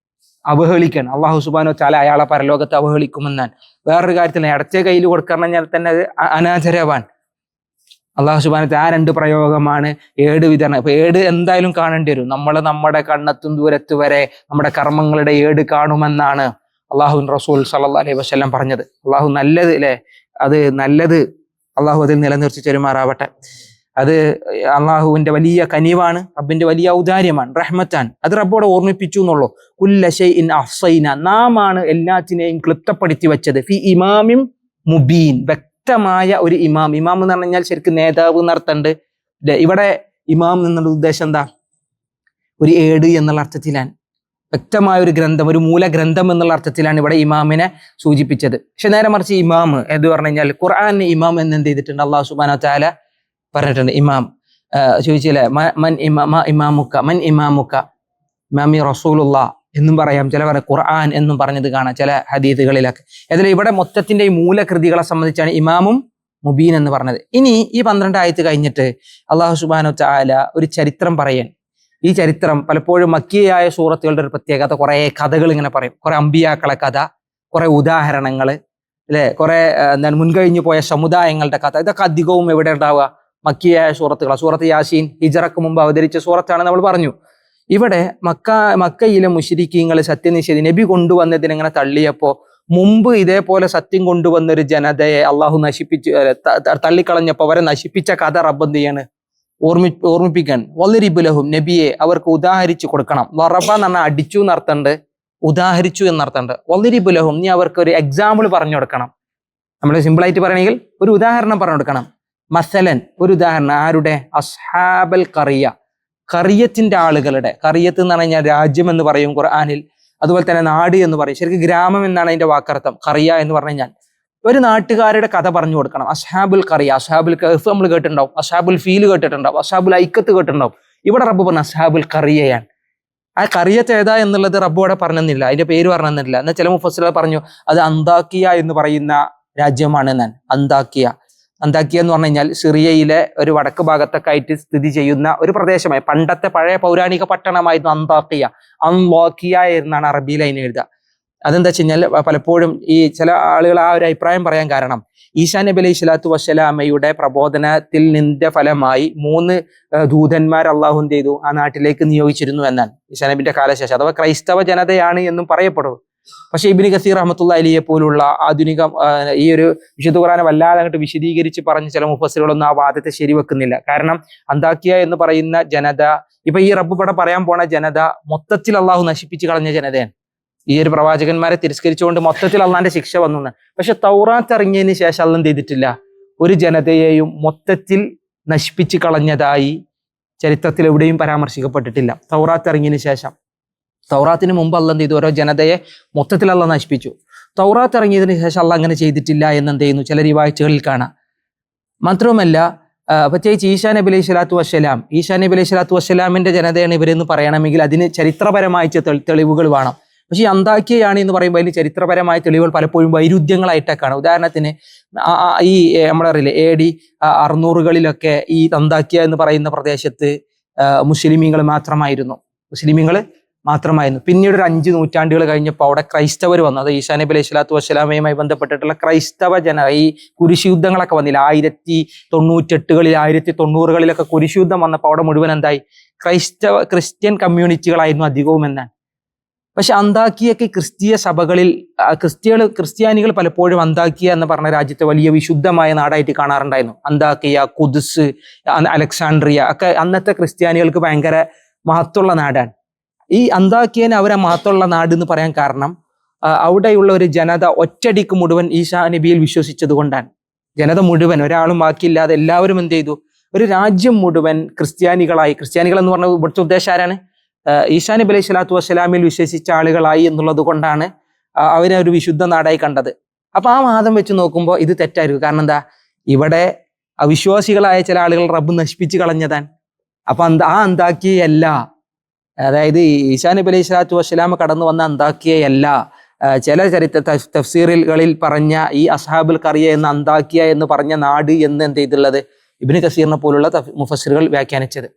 അവഹേളിക്കാൻ. അള്ളാഹു സുബ്ഹാനഹു വ തആല അയാളെ പരലോകത്ത് അവഹേളിക്കുമെന്നാണ്. വേറൊരു കാര്യത്തിൽ ഇടത്തെ കയ്യിൽ കൊടുക്കണം കഴിഞ്ഞാൽ തന്നെ അത് അനാദരവാൻ. അള്ളാഹു സുബ്ഹാനഹു വ തആല ആ രണ്ട് പ്രയോഗമാണ് ഏട് വിതരണം. അപ്പൊ ഏട് എന്തായാലും കാണേണ്ടി വരും. നമ്മുടെ കണ്ണെത്തും ദൂരത്ത് വരെ നമ്മുടെ കർമ്മങ്ങളുടെ ഏട് കാണുമെന്നാണ് അള്ളാഹു റസൂൽ സല്ലല്ലാഹു അലൈഹി വസല്ലം പറഞ്ഞത്. അള്ളാഹു നല്ലത്, അല്ലെ, അത് നല്ലത് അള്ളാഹു അതിൽ നിലനിർത്തി തരുമാറാവട്ടെ. അത് അള്ളാഹുവിന്റെ വലിയ കനിവാണ്, റബ്ബിന്റെ വലിയ ഔദാര്യമാണ്, റഹ്മത്താൻ. അത് റബ്ബോടെ ഓർമ്മിപ്പിച്ചു എന്നുള്ളൂ. കുല്ല ശൈഇൻ അഹ്സൈന, നാമാണ് എല്ലാത്തിനെയും ക്ലിപ്തപ്പെടുത്തി വെച്ചത്. ഫി ഇമാമിൻ മുബീൻ, വ്യക്തമായ ഒരു ഇമാം. ഇമാം എന്ന് പറഞ്ഞു കഴിഞ്ഞാൽ ശരിക്കും നേതാവ് എന്നർത്ഥമുണ്ട്. ഇവിടെ ഇമാം എന്നുള്ള ഉദ്ദേശം എന്താ? ഒരു ഏട് എന്നുള്ള അർത്ഥത്തിലാണ്. വ്യക്തമായ ഒരു ഗ്രന്ഥം, ഒരു മൂലഗ്രന്ഥം എന്നുള്ള അർത്ഥത്തിലാണ് ഇവിടെ ഇമാമിനെ സൂചിപ്പിച്ചത്. പക്ഷെ നേരെ മറിച്ച് ഇമാം എന്ന് പറഞ്ഞു കഴിഞ്ഞാൽ ഖുർആൻ ഇമാം എന്ന് എന്ത് ചെയ്തിട്ടുണ്ട്? അള്ളാഹു സുബ്ഹാനഹു വ തആല പറഞ്ഞിട്ടുണ്ട്. ഇമാം ചോദിച്ചില്ലേ, മൻ ഇമാമുക്ക, മൻ ഇമാമുക്ക, ഇമാമി റസൂലുള്ളാഹ് എന്നും പറയാം. ചില ഖുർആൻ എന്നും പറഞ്ഞത് കാണാം ചില ഹദീസുകളിലൊക്കെ. അതിൽ ഇവിടെ മൊത്തത്തിന്റെ ഈ മൂലകൃതികളെ സംബന്ധിച്ചാണ് ഇമാമും മുബീൻ എന്ന് പറഞ്ഞത്. ഇനി ഈ 12 ആയത്ത് കഴിഞ്ഞിട്ട് അള്ളാഹു സുബ്ഹാനഹു വ തആല ഒരു ചരിത്രം പറയാൻ. ഈ ചരിത്രം പലപ്പോഴും മക്കിയായ സൂറത്തുകളുടെ ഒരു പ്രത്യേകത, കുറെ കഥകൾ ഇങ്ങനെ പറയും. കുറെ അമ്പിയാക്കളെ കഥ, കുറെ ഉദാഹരണങ്ങൾ, അല്ലെ, കുറെ എന്താണ് മുൻകഴിഞ്ഞു പോയ സമുദായങ്ങളുടെ കഥ. ഇതൊക്കെ അധികവും എവിടെ ഉണ്ടാവുക? മക്കിയായ സൂറത്തുകൾ. സൂറത്ത് യാസീൻ ഹിജറക്ക് മുമ്പ് അവതരിച്ച സൂറത്താണ് നമ്മൾ പറഞ്ഞു. ഇവിടെ മക്കയിലെ മുശ്രിക്കീങ്ങൾ സത്യനിഷേധി നബി കൊണ്ടുവന്നതിനെ ഇങ്ങനെ തള്ളിയപ്പോ മുമ്പ് ഇതേപോലെ സത്യം കൊണ്ടുവന്നൊരു ജനതയെ അള്ളാഹു തള്ളിക്കളഞ്ഞപ്പോ അവരെ നശിപ്പിച്ച കഥ റബ്ബ് എന്ത് ചെയ്യാണ് ഓർമ്മിപ്പിക്കാൻ. വല്ലരിബുലഹും നബിയെ അവർക്ക് ഉദാഹരിച്ചു കൊടുക്കണം. വറബ എന്ന് പറഞ്ഞാൽ അടിച്ചു എന്നർത്ഥണ്ട്, ഉദാഹരിച്ചു എന്നർത്ഥണ്ട്. വല്ലരിബുലഹും നീ അവർക്ക് ഒരു എക്സാമ്പിൾ പറഞ്ഞു കൊടുക്കണം. നമ്മൾ സിമ്പിളായിട്ട് പറയണമെങ്കിൽ ഒരു ഉദാഹരണം പറഞ്ഞു കൊടുക്കണം. മസലൻ ഒരു ഉദാഹരണം ആരുടെ? അസ്ഹാബൽ ഖറിയ, ഖറിയത്തിന്റെ ആളുകളുടെ. ഖറിയത്ത് എന്ന് പറഞ്ഞു കഴിഞ്ഞാൽ രാജ്യം എന്ന് പറയും ഖുർആനിൽ. അതുപോലെ തന്നെ നാട് എന്ന് പറയും. ശരിക്കും ഗ്രാമം എന്നാണ് അതിന്റെ വാക്കർത്ഥം. ഖറിയ എന്ന് പറഞ്ഞു കഴിഞ്ഞാൽ ഒരു നാട്ടുകാരുടെ കഥ പറഞ്ഞു കൊടുക്കണം. അസ്ഹാബുൽ ഖറിയ, അസ്ഹാബുൽ കഹ്ഫ് നമ്മൾ കേട്ടിട്ടുണ്ടാവും, അസ്ഹാബുൽ ഫീൽ കേട്ടിട്ടുണ്ടാവും, അസ്ഹാബുൽ ഐക്കത്ത് കേട്ടിട്ടുണ്ടാവും. ഇവിടെ റബ്ബ് പറഞ്ഞു അസ്ഹാബുൽ ഖറിയയാണ്. ആ ഖറിയത്ത് ഏതാ എന്നുള്ളത് റബ്ബ് ഇവിടെ പറഞ്ഞെന്നില്ല, അതിന്റെ പേര് പറഞ്ഞെന്നില്ല. എന്നാൽ ചില മുഫസ്സിറുകൾ പറഞ്ഞു അത് അന്താക്കിയ എന്ന് പറയുന്ന രാജ്യമാണ് എന്നാണ്. അന്താക്കിയ എന്ന് പറഞ്ഞു കഴിഞ്ഞാൽ സിറിയയിലെ ഒരു വടക്ക് ഭാഗത്തൊക്കെ ആയിട്ട് സ്ഥിതി ചെയ്യുന്ന ഒരു പ്രദേശമായി. പണ്ടത്തെ പഴയ പൗരാണിക പട്ടണമായിരുന്നു അന്താക്കിയ എന്നാണ് അറബിയിൽ അതിന് എഴുതുക. അതെന്താ വെച്ച് കഴിഞ്ഞാൽ പലപ്പോഴും ഈ ചില ആളുകൾ ആ ഒരു അഭിപ്രായം പറയാൻ കാരണം ഈസാ നബി അലൈഹി സ്വലാത്തു വസ്സലാമയുടെ പ്രബോധനത്തിൽ നിന്റെ ഫലമായി 3 ദൂതന്മാർ അള്ളാഹു എന്ത് ചെയ്തു ആ നാട്ടിലേക്ക് നിയോഗിച്ചിരുന്നു എന്നാണ്. ഈസാ നബിന്റെ കാലശേഷം അഥവാ ക്രൈസ്തവ ജനതയാണ് എന്നും പറയപ്പെടും. പക്ഷെ ഇബ്നു കസീർ റഹ്മത്തുള്ളാഹി അലൈഹിയെ പോലുള്ള ആധുനിക ഈ ഒരു വിശുദ്ധ ഖുർആനെ വല്ലാതെ അങ്ങോട്ട് വിശദീകരിച്ച് പറഞ്ഞ് ചില മുഫസ്സിറുകളൊന്നും ആ വാദത്തെ ശരിവെക്കുന്നില്ല. കാരണം അന്താക്കിയ എന്ന് പറയുന്ന ജനത, ഇപ്പൊ ഈ റബ്ബ് ഇവിടെ പറയാൻ പോണ ജനത മൊത്തത്തിൽ അള്ളാഹു നശിപ്പിച്ച് കളഞ്ഞ ജനതയാണ്. ഈ ഒരു പ്രവാചകന്മാരെ തിരസ്കരിച്ചുകൊണ്ട് മൊത്തത്തിൽ അള്ളാന്റെ ശിക്ഷ വന്നു. പക്ഷെ തൗറാത്ത് ഇറങ്ങിയതിന് ശേഷം അള്ളാഹ് എന്ത് ചെയ്തിട്ടില്ല? ഒരു ജനതയെയും മൊത്തത്തിൽ നശിപ്പിച്ച് കളഞ്ഞതായി ചരിത്രത്തിൽ എവിടെയും പരാമർശിക്കപ്പെട്ടിട്ടില്ല. തൗറാത്ത് ഇറങ്ങിയതിന് ശേഷം, തൗറാത്തിന് മുമ്പ് അള്ളാഹ് എന്ത് ചെയ്തു? ഓരോ ജനതയെ മൊത്തത്തിൽ അള്ളാഹ് നശിപ്പിച്ചു. തൗറാത്ത് ഇറങ്ങിയതിന് ശേഷം അള്ളാഹ് അങ്ങനെ ചെയ്തിട്ടില്ല എന്നെന്ത് ചെയ്യുന്നു ചില റിവായത്തുകളിൽ കാണാം. മാത്രവുമല്ല പ്രത്യേകിച്ച് ഈസാ നബി അലൈഹി സ്വലാത്തു വസ്സലാമിന്റെ ജനതയാണ് ഇവരെന്ന് പറയണമെങ്കിൽ അതിന് ചരിത്രപരമായ തെളിവുകൾ വേണം. പക്ഷെ ഈ അന്താക്കിയയാണ് എന്ന് പറയുമ്പോൾ അതിന് ചരിത്രപരമായ തെളിവുകൾ പലപ്പോഴും വൈരുദ്ധ്യങ്ങളായിട്ടൊക്കെയാണ്. ഉദാഹരണത്തിന് ഈ നമ്മളറിയില്ലേ AD 600-കളിലൊക്കെ ഈ അന്താക്കിയ എന്ന് പറയുന്ന പ്രദേശത്ത് മുസ്ലിമീങ്ങൾ മാത്രമായിരുന്നു. പിന്നീട് ഒരു 5 നൂറ്റാണ്ടുകൾ കഴിഞ്ഞപ്പോൾ അവിടെ ക്രൈസ്തവർ വന്നു. അത് ഈസാ നബി അലൈഹി സ്വലാത്തു വസ്സലാമയുമായി ബന്ധപ്പെട്ടിട്ടുള്ള ക്രൈസ്തവ ഈ കുരിശ് യുദ്ധങ്ങളൊക്കെ വന്നില്ല. 1098-കളിൽ 1090-കളിലൊക്കെ കുരിശ് യുദ്ധം വന്നപ്പോൾ അവിടെ മുഴുവൻ എന്തായി? ക്രിസ്ത്യൻ കമ്മ്യൂണിറ്റികളായിരുന്നു അധികവും എന്നാണ്. പക്ഷെ അന്താക്കിയൊക്കെ ക്രിസ്തീയ സഭകളിൽ ക്രിസ്ത്യാനികൾ പലപ്പോഴും അന്താക്കിയ എന്ന് പറഞ്ഞ രാജ്യത്തെ വലിയ വിശുദ്ധമായ നാടായിട്ട് കാണാറുണ്ടായിരുന്നു. അന്താക്കിയ, ഖുദ്സ്, അലക്സാണ്ട്രിയ ഒക്കെ അന്നത്തെ ക്രിസ്ത്യാനികൾക്ക് ഭയങ്കര മഹത്വമുള്ള നാടാണ്. ഈ അന്താക്കിയനെ അവരെ മഹത്വമുള്ള നാട് എന്ന് പറയാൻ കാരണം അവിടെയുള്ള ഒരു ജനത ഒറ്റടിക്ക് മുഴുവൻ ഈസാ നബിയിൽ വിശ്വസിച്ചത് കൊണ്ടാണ്. ജനത മുഴുവൻ, ഒരാളും ബാക്കിയില്ലാതെ എല്ലാവരും എന്ത് ചെയ്തു? ഒരു രാജ്യം മുഴുവൻ ക്രിസ്ത്യാനികൾ എന്ന് പറഞ്ഞ ഇവിടുത്തെ ഉദ്ദേശം ആരാണ്? ഈസാ നബി അലൈഹി സ്വലാത്തു വസ്സലാമിൽ വിശ്വസിച്ച ആളുകളായി എന്നുള്ളത് കൊണ്ടാണ് അവരെ ഒരു വിശുദ്ധ നാടായി കണ്ടത്. അപ്പൊ ആ വാദം വെച്ച് നോക്കുമ്പോൾ ഇത് തെറ്റായിരിക്കും. കാരണം എന്താ? ഇവിടെ അവിശ്വാസികളായ ചില ആളുകൾ റബ്ബ് നശിപ്പിച്ച് കളഞ്ഞതാണ്. അപ്പൊ ആ അന്താക്കിയല്ല, അതായത് ഈസാ നബി അലൈഹി സ്വലാത്തു വസ്സലാം കടന്നു വന്ന അന്താക്കിയല്ല. ചില ചരിത്ര തഫ്സീറുകളിൽ പറഞ്ഞ ഈ അസ്ഹാബുൽ ഖറിയ എന്ന അന്താക്കിയ എന്ന് പറഞ്ഞ നാട് എന്ന് എന്ത് ചെയ്തുള്ളത് ഇബ്നു കസീറിനെ പോലുള്ള മുഫസ്സിറുകൾ വ്യാഖ്യാനിച്ചത്.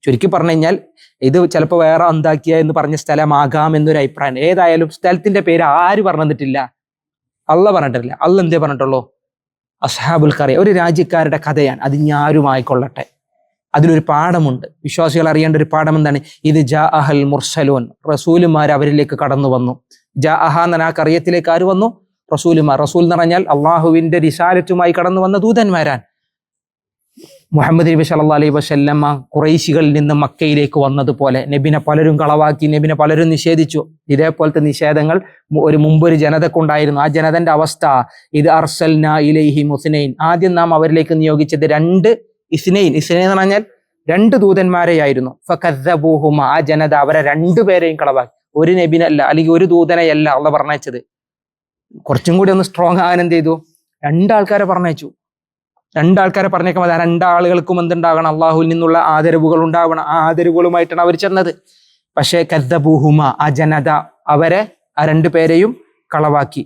ചുരുക്കി പറഞ്ഞു കഴിഞ്ഞാൽ ഇത് ചിലപ്പോൾ വേറെ അന്താക്കിയ എന്ന് പറഞ്ഞ സ്ഥലമാകാം എന്നൊരു അഭിപ്രായം. ഏതായാലും സ്ഥലത്തിന്റെ പേര് ആര് പറഞ്ഞിട്ടില്ല? അള്ളാഹ് പറഞ്ഞിട്ടില്ല. അള്ളാഹ് എന്തേ പറഞ്ഞിട്ടുള്ളൂ? അസ്ഹാബുൽ ഖറിയ ഒരു രാജ്യക്കാരുടെ കഥയാണ്. അത് ഇനി ആരുമായിക്കൊള്ളട്ടെ, അതിലൊരു പാഠമുണ്ട്. വിശ്വാസികൾ അറിയേണ്ട ഒരു പാഠം എന്താണ്? ഇത് ജാഅഹൽ മുർസലൂൻ, റസൂലുമാർ അവരിലേക്ക് കടന്നു വന്നു. ജാഅഹ എന്ന ആ ഖറിയത്തിലേക്ക് ആര് വന്നു? റസൂലുമാർ. റസൂൽ എന്ന് പറഞ്ഞാൽ അള്ളാഹുവിന്റെ റിസാലത്തുമായി കടന്നു വന്ന ദൂതന്മാരാണ്. മുഹമ്മദ് നബി സല്ലല്ലാഹു അലൈഹി വസല്ലമ ഖുറൈശികളിൽ നിന്ന് മക്കയിലേക്ക് വന്നതുപോലെ നബിനെ പലരും കളവാക്കി, നബിനെ പലരും നിഷേധിച്ചു. ഇതേപോലത്തെ നിഷേധങ്ങൾ മുമ്പൊരു ജനതക്കുണ്ടായിരുന്നു. ആ ജനതന്റെ അവസ്ഥ ഇത് അർസൽനാ ഇലൈഹിം ഇസ്നൈൻ, ആദ്യം നാം അവരിലേക്ക് നിയോഗിച്ചത് 2 ഇസ്നൈൻ എന്ന് പറഞ്ഞാൽ 2 ദൂതന്മാരെയായിരുന്നു. ഫകദ്ദബൂഹുമ, ആ ജനത അവരെ 2 പേരെയും കളവാക്കി. ഒരു നബിനല്ല, അല്ലെങ്കിൽ ഒരു ദൂതനെയല്ല അള്ളാഹ് പറഞ്ഞയച്ചത്. കുറച്ചും കൂടി ഒന്ന് സ്ട്രോങ് ആകാൻ എന്ത് ചെയ്തു? 2 ആൾക്കാരെ പറഞ്ഞയച്ചു. 2 ആൾക്കാരെ പറഞ്ഞേക്കുമ്പോൾ 2 ആളുകൾക്കും എന്തുണ്ടാകണം? അള്ളാഹുവിൽ നിന്നുള്ള ആദരവുകൾ ഉണ്ടാവണം. ആ ആദരവുകളുമായിട്ടാണ് അവർ ചെന്നത്. പക്ഷേ കദ്ദബൂഹുമ, ആ ജനത അവരെ ആ 2 പേരെയും കളവാക്കി.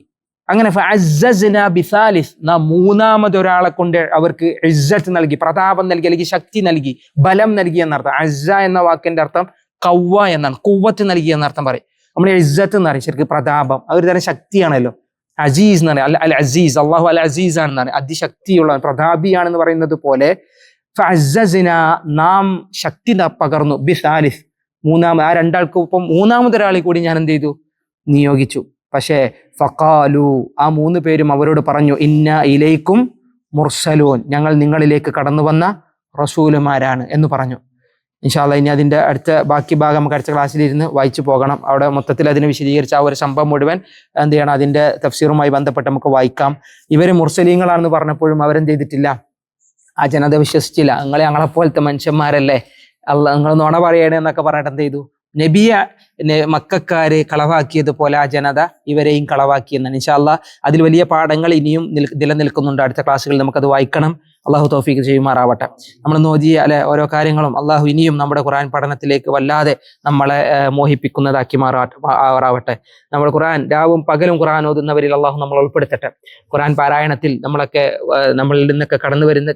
അങ്ങനെ ഫഅസ്സസ്നാ ബിസാലിസ്, നാം 3-മതൊരാളെ കൊണ്ട് അവർക്ക് ഇസ്സത്ത് നൽകി, പ്രതാപം നൽകി, അല്ലെങ്കിൽ ശക്തി നൽകി, ബലം നൽകി എന്നർത്ഥം. അസ്സ എന്ന വാക്കിന്റെ അർത്ഥം കവ്വ എന്നാണ്. കുവ്വത്ത് നൽകി എന്നർത്ഥം പറയും. നമ്മുടെ ഇസ്സത്ത് എന്ന് പറയും ശരിക്കും പ്രതാപം, അതൊരു തരം ശക്തിയാണല്ലോ. അസീസ് എന്ന് പറയാം, അൽ അസീസ്, അള്ളാഹു അൽ അസീസ് ആണെന്നാണ്, അതിശക്തിയുള്ള പ്രതാപിയാണെന്ന് പറയുന്നത് പോലെ ഫഅസ്സസ്ന, നാം ശക്തി പകർന്നു, ബിസാലിസ്, ആ രണ്ടാൾക്കൊപ്പം മൂന്നാമതൊരാളെ കൂടി ഞാൻ എന്ത് ചെയ്തു, നിയോഗിച്ചു. പക്ഷേ ഫഖാലു, ആ 3 പേരും അവരോട് പറഞ്ഞു, ഇന്ന ഇലൈക്കും മുർസലൂൻ, ഞങ്ങൾ നിങ്ങളിലേക്ക് കടന്നു വന്ന റസൂലുമാരാണ് എന്ന് പറഞ്ഞു. ഇൻഷാ അല്ലാഹ് ഇനി അതിൻ്റെ ബാക്കി ഭാഗം നമുക്ക് അടുത്ത ക്ലാസ്സിലിരുന്ന് വായിച്ചു പോകണം. അവിടെ മൊത്തത്തിൽ അതിനെ വിശദീകരിച്ച ആ ഒരു സംഭവം മുഴുവൻ എന്ത് ചെയ്യണം, അതിൻ്റെ തഫ്സീറുമായി ബന്ധപ്പെട്ട് നമുക്ക് വായിക്കാം. ഇവർ മുർസലീങ്ങളാണെന്ന് പറഞ്ഞപ്പോഴും അവരെന്ത് ചെയ്തിട്ടില്ല, ആ ജനത വിശ്വസിച്ചില്ല. ഞങ്ങളെപ്പോലത്തെ മനുഷ്യന്മാരല്ലേ, നിങ്ങൾ നുണ പറയണേ എന്നൊക്കെ പറഞ്ഞിട്ട് എന്ത് ചെയ്തു, നബിയെ മക്കക്കാര് കളവാക്കിയതുപോലെ ആ ജനത ഇവരെയും കളവാക്കിയെന്നാണ്. ഇൻഷാ അല്ലാഹ് അതിൽ വലിയ പാഠങ്ങൾ ഇനിയും നിലനിൽക്കുന്നുണ്ട്. അടുത്ത ക്ലാസ്സുകളിൽ നമുക്കത് വായിക്കണം. അള്ളാഹു തൗഫീഖ് ചെയ്യുമാറാവട്ടെ. നമ്മൾ നോദിയ ഓരോ കാര്യങ്ങളും അള്ളാഹു ഇനിയും നമ്മുടെ ഖുർആൻ പഠനത്തിലേക്ക് വല്ലാതെ നമ്മളെ മോഹിപ്പിക്കുന്നതാക്കി മാറാവട്ടെ. നമ്മൾ ഖുർആൻ രാവും പകലും ഖുർആൻ ഓതുന്നവരിൽ അള്ളാഹു നമ്മൾ ഉൾപ്പെടുത്തട്ടെ. ഖുർആൻ പാരായണത്തിൽ നമ്മളിൽ നിന്നൊക്കെ കടന്നു വരുന്ന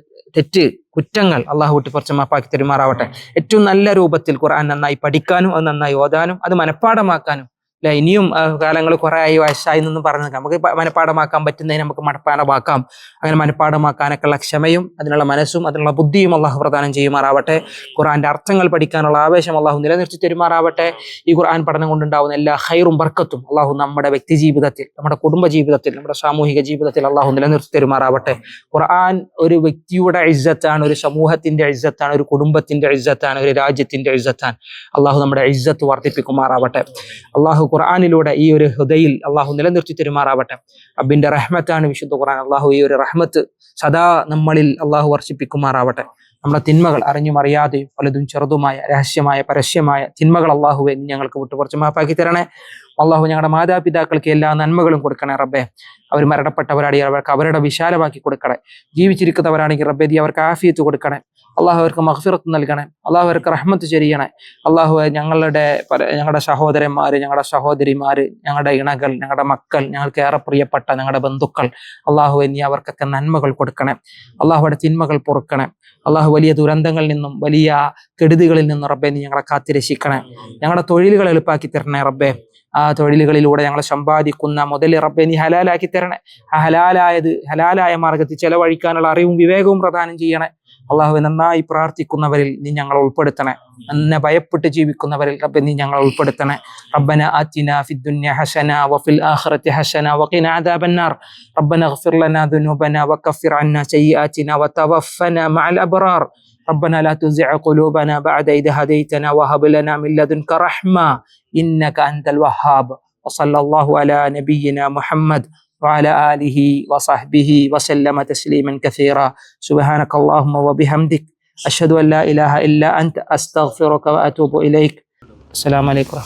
കുറ്റങ്ങൾ അള്ളാഹു വിട്ട് കുറച്ച് മാപ്പാക്കി തെരുമാറാവട്ടെ. ഏറ്റവും നല്ല രൂപത്തിൽ ഖുർആൻ നന്നായി പഠിക്കാനും അത് നന്നായി ഓതാനും അത് മനഃപ്പാഠമാക്കാനും. ഇനിയും കാലങ്ങൾ കുറെ ആയി, വയസ്സായി എന്നൊന്നും പറഞ്ഞു നമുക്ക് മനഃപ്പാഠമാക്കാൻ പറ്റുന്നതിന് നമുക്ക് മനഃപ്പാഠമാക്കാം. അങ്ങനെ മനഃപ്പാഠമാക്കാനൊക്കെ ഉള്ള ക്ഷമയും അതിനുള്ള മനസ്സും അതിനുള്ള ബുദ്ധിയും അള്ളാഹു പ്രദാനം ചെയ്യുമാറാവട്ടെ. ഖുർആന്റെ അർത്ഥങ്ങൾ പഠിക്കാനുള്ള ആവേശം അള്ളാഹു നിലനിർത്തി തരുമാറാവട്ടെ. ഈ ഖുർആൻ പഠനം കൊണ്ടുണ്ടാവുന്ന എല്ലാ ഖൈറും ബർക്കത്തും അള്ളാഹു നമ്മുടെ വ്യക്തി ജീവിതത്തിൽ, നമ്മുടെ കുടുംബ ജീവിതത്തിൽ, നമ്മുടെ സാമൂഹിക ജീവിതത്തിൽ അള്ളാഹു നിലനിർത്തി തരുമാറാവട്ടെ. ഖുർആൻ ഒരു വ്യക്തിയുടെ ഇസ്സത്താണ്, ഒരു സമൂഹത്തിന്റെ ഇസ്സത്താണ്, ഒരു കുടുംബത്തിന്റെ ഇസ്സത്താണ്, ഒരു രാജ്യത്തിന്റെ ഇസ്സത്താണ്. അള്ളാഹു നമ്മുടെ ഇസ്സത്ത് വർദ്ധിപ്പിക്കുമാറാവട്ടെ. അള്ളാഹു ഖുർആനിലൂടെ ഈ ഒരു ഹൃദയിൽ അള്ളാഹു നിലനിർത്തി തരുമാറാവട്ടെ. റബ്ബിന്റെ റഹ്മത്താണ് വിശുദ്ധ ഖുർആൻ. അള്ളാഹു ഈ ഒരു റഹ്മത്ത് സദാ നമ്മളിൽ അള്ളാഹു വർഷിപ്പിക്കുമാറാവട്ടെ. നമ്മുടെ തിന്മകൾ അറിഞ്ഞും അറിയാതെയും പലതും ചെറുതുമായ രഹസ്യമായ പരസ്യമായ തിന്മകൾ അള്ളാഹുവെ ഞങ്ങൾക്ക് വിട്ടു കുറച്ച് മാപ്പാക്കി തരണേ. അള്ളാഹു ഞങ്ങളുടെ മാതാപിതാക്കൾക്ക് എല്ലാ നന്മകളും കൊടുക്കണേ റബ്ബെ. അവർ മരണപ്പെട്ടവരാണെങ്കിൽ അവർക്ക് അവരുടെ വിശാലമാക്കി കൊടുക്കണേ. ജീവിച്ചിരിക്കുന്നവരാണെങ്കിൽ റബ്ബെ നീ അവർക്ക് ആഫിയത്ത് കൊടുക്കണേ. അള്ളാഹു അവർക്ക് മഗ്ഫിറത്ത് നൽകണേ. അള്ളാഹു അവർക്ക് റഹ്മത്ത് ചെയ്യണേ. അള്ളാഹു ഞങ്ങളുടെ സഹോദരന്മാര്, ഞങ്ങളുടെ സഹോദരിമാര്, ഞങ്ങളുടെ ഇണകൾ, ഞങ്ങളുടെ മക്കൾ, ഞങ്ങൾക്ക് ഏറെ പ്രിയപ്പെട്ട ഞങ്ങളുടെ ബന്ധുക്കൾ, അള്ളാഹു നീ അവർക്കൊക്കെ നന്മകൾ കൊടുക്കണേ. അള്ളാഹുയുടെ തിന്മകൾ പൊറുക്കണേ. അള്ളാഹു വലിയ ദുരന്തങ്ങളിൽ നിന്നും വലിയ കെടുതികളിൽ നിന്നും റബ്ബെ നീ ഞങ്ങളെ കാത്തിരക്ഷിക്കണേ. ഞങ്ങളുടെ തൊഴിലുകൾ എളുപ്പാക്കി തരണേ റബ്ബെ. ആ തൊഴിലുകളിലൂടെ ഞങ്ങൾ സമ്പാദിക്കുന്ന മുതൽ റബ്ബെ നീ ഹലാലാക്കി തരണേ. ആ ഹലാലായ മാർഗത്തിൽ ചെലവഴിക്കാനുള്ള അറിവും വിവേകവും പ്രദാനം ചെയ്യണേ. അള്ളാഹു നന്നായി പ്രാർത്ഥിക്കുന്നവരിൽ നീ ഞങ്ങളെ ഉൾപ്പെടുത്തണേ. എന്നെ ഭയപ്പെട്ട് ജീവിക്കുന്നവരിൽ റബ്ബെ നീ ഞങ്ങളെ ഉൾപ്പെടുത്തണേ. റബ്ബന ആതിനാ ഫിദ്ദുനിയ ഹസന വഫിൽ ആഖിറതി ഹസന വഖിനാ അദാബന്നാർ. റബ്ബന ഇഗ്ഫിർ ലനാ ദുനൂബനാ വകഫിർ അന്നാ സയ്യിആതിനാ വതവഫനാ മഅൽ അബ്റാർ. ربنا لا تزغ قلوبنا بعد إذ هديتنا وهب لنا من لدنك رحمة إنك أنت الوهاب. وصلى الله على نبينا محمد وعلى آله وصحبه وسلم تسليما كثيرا. سبحانك اللهم وبحمدك أشهد أن لا إله إلا أنت أستغفرك وأتوب إليك. السلام عليكم.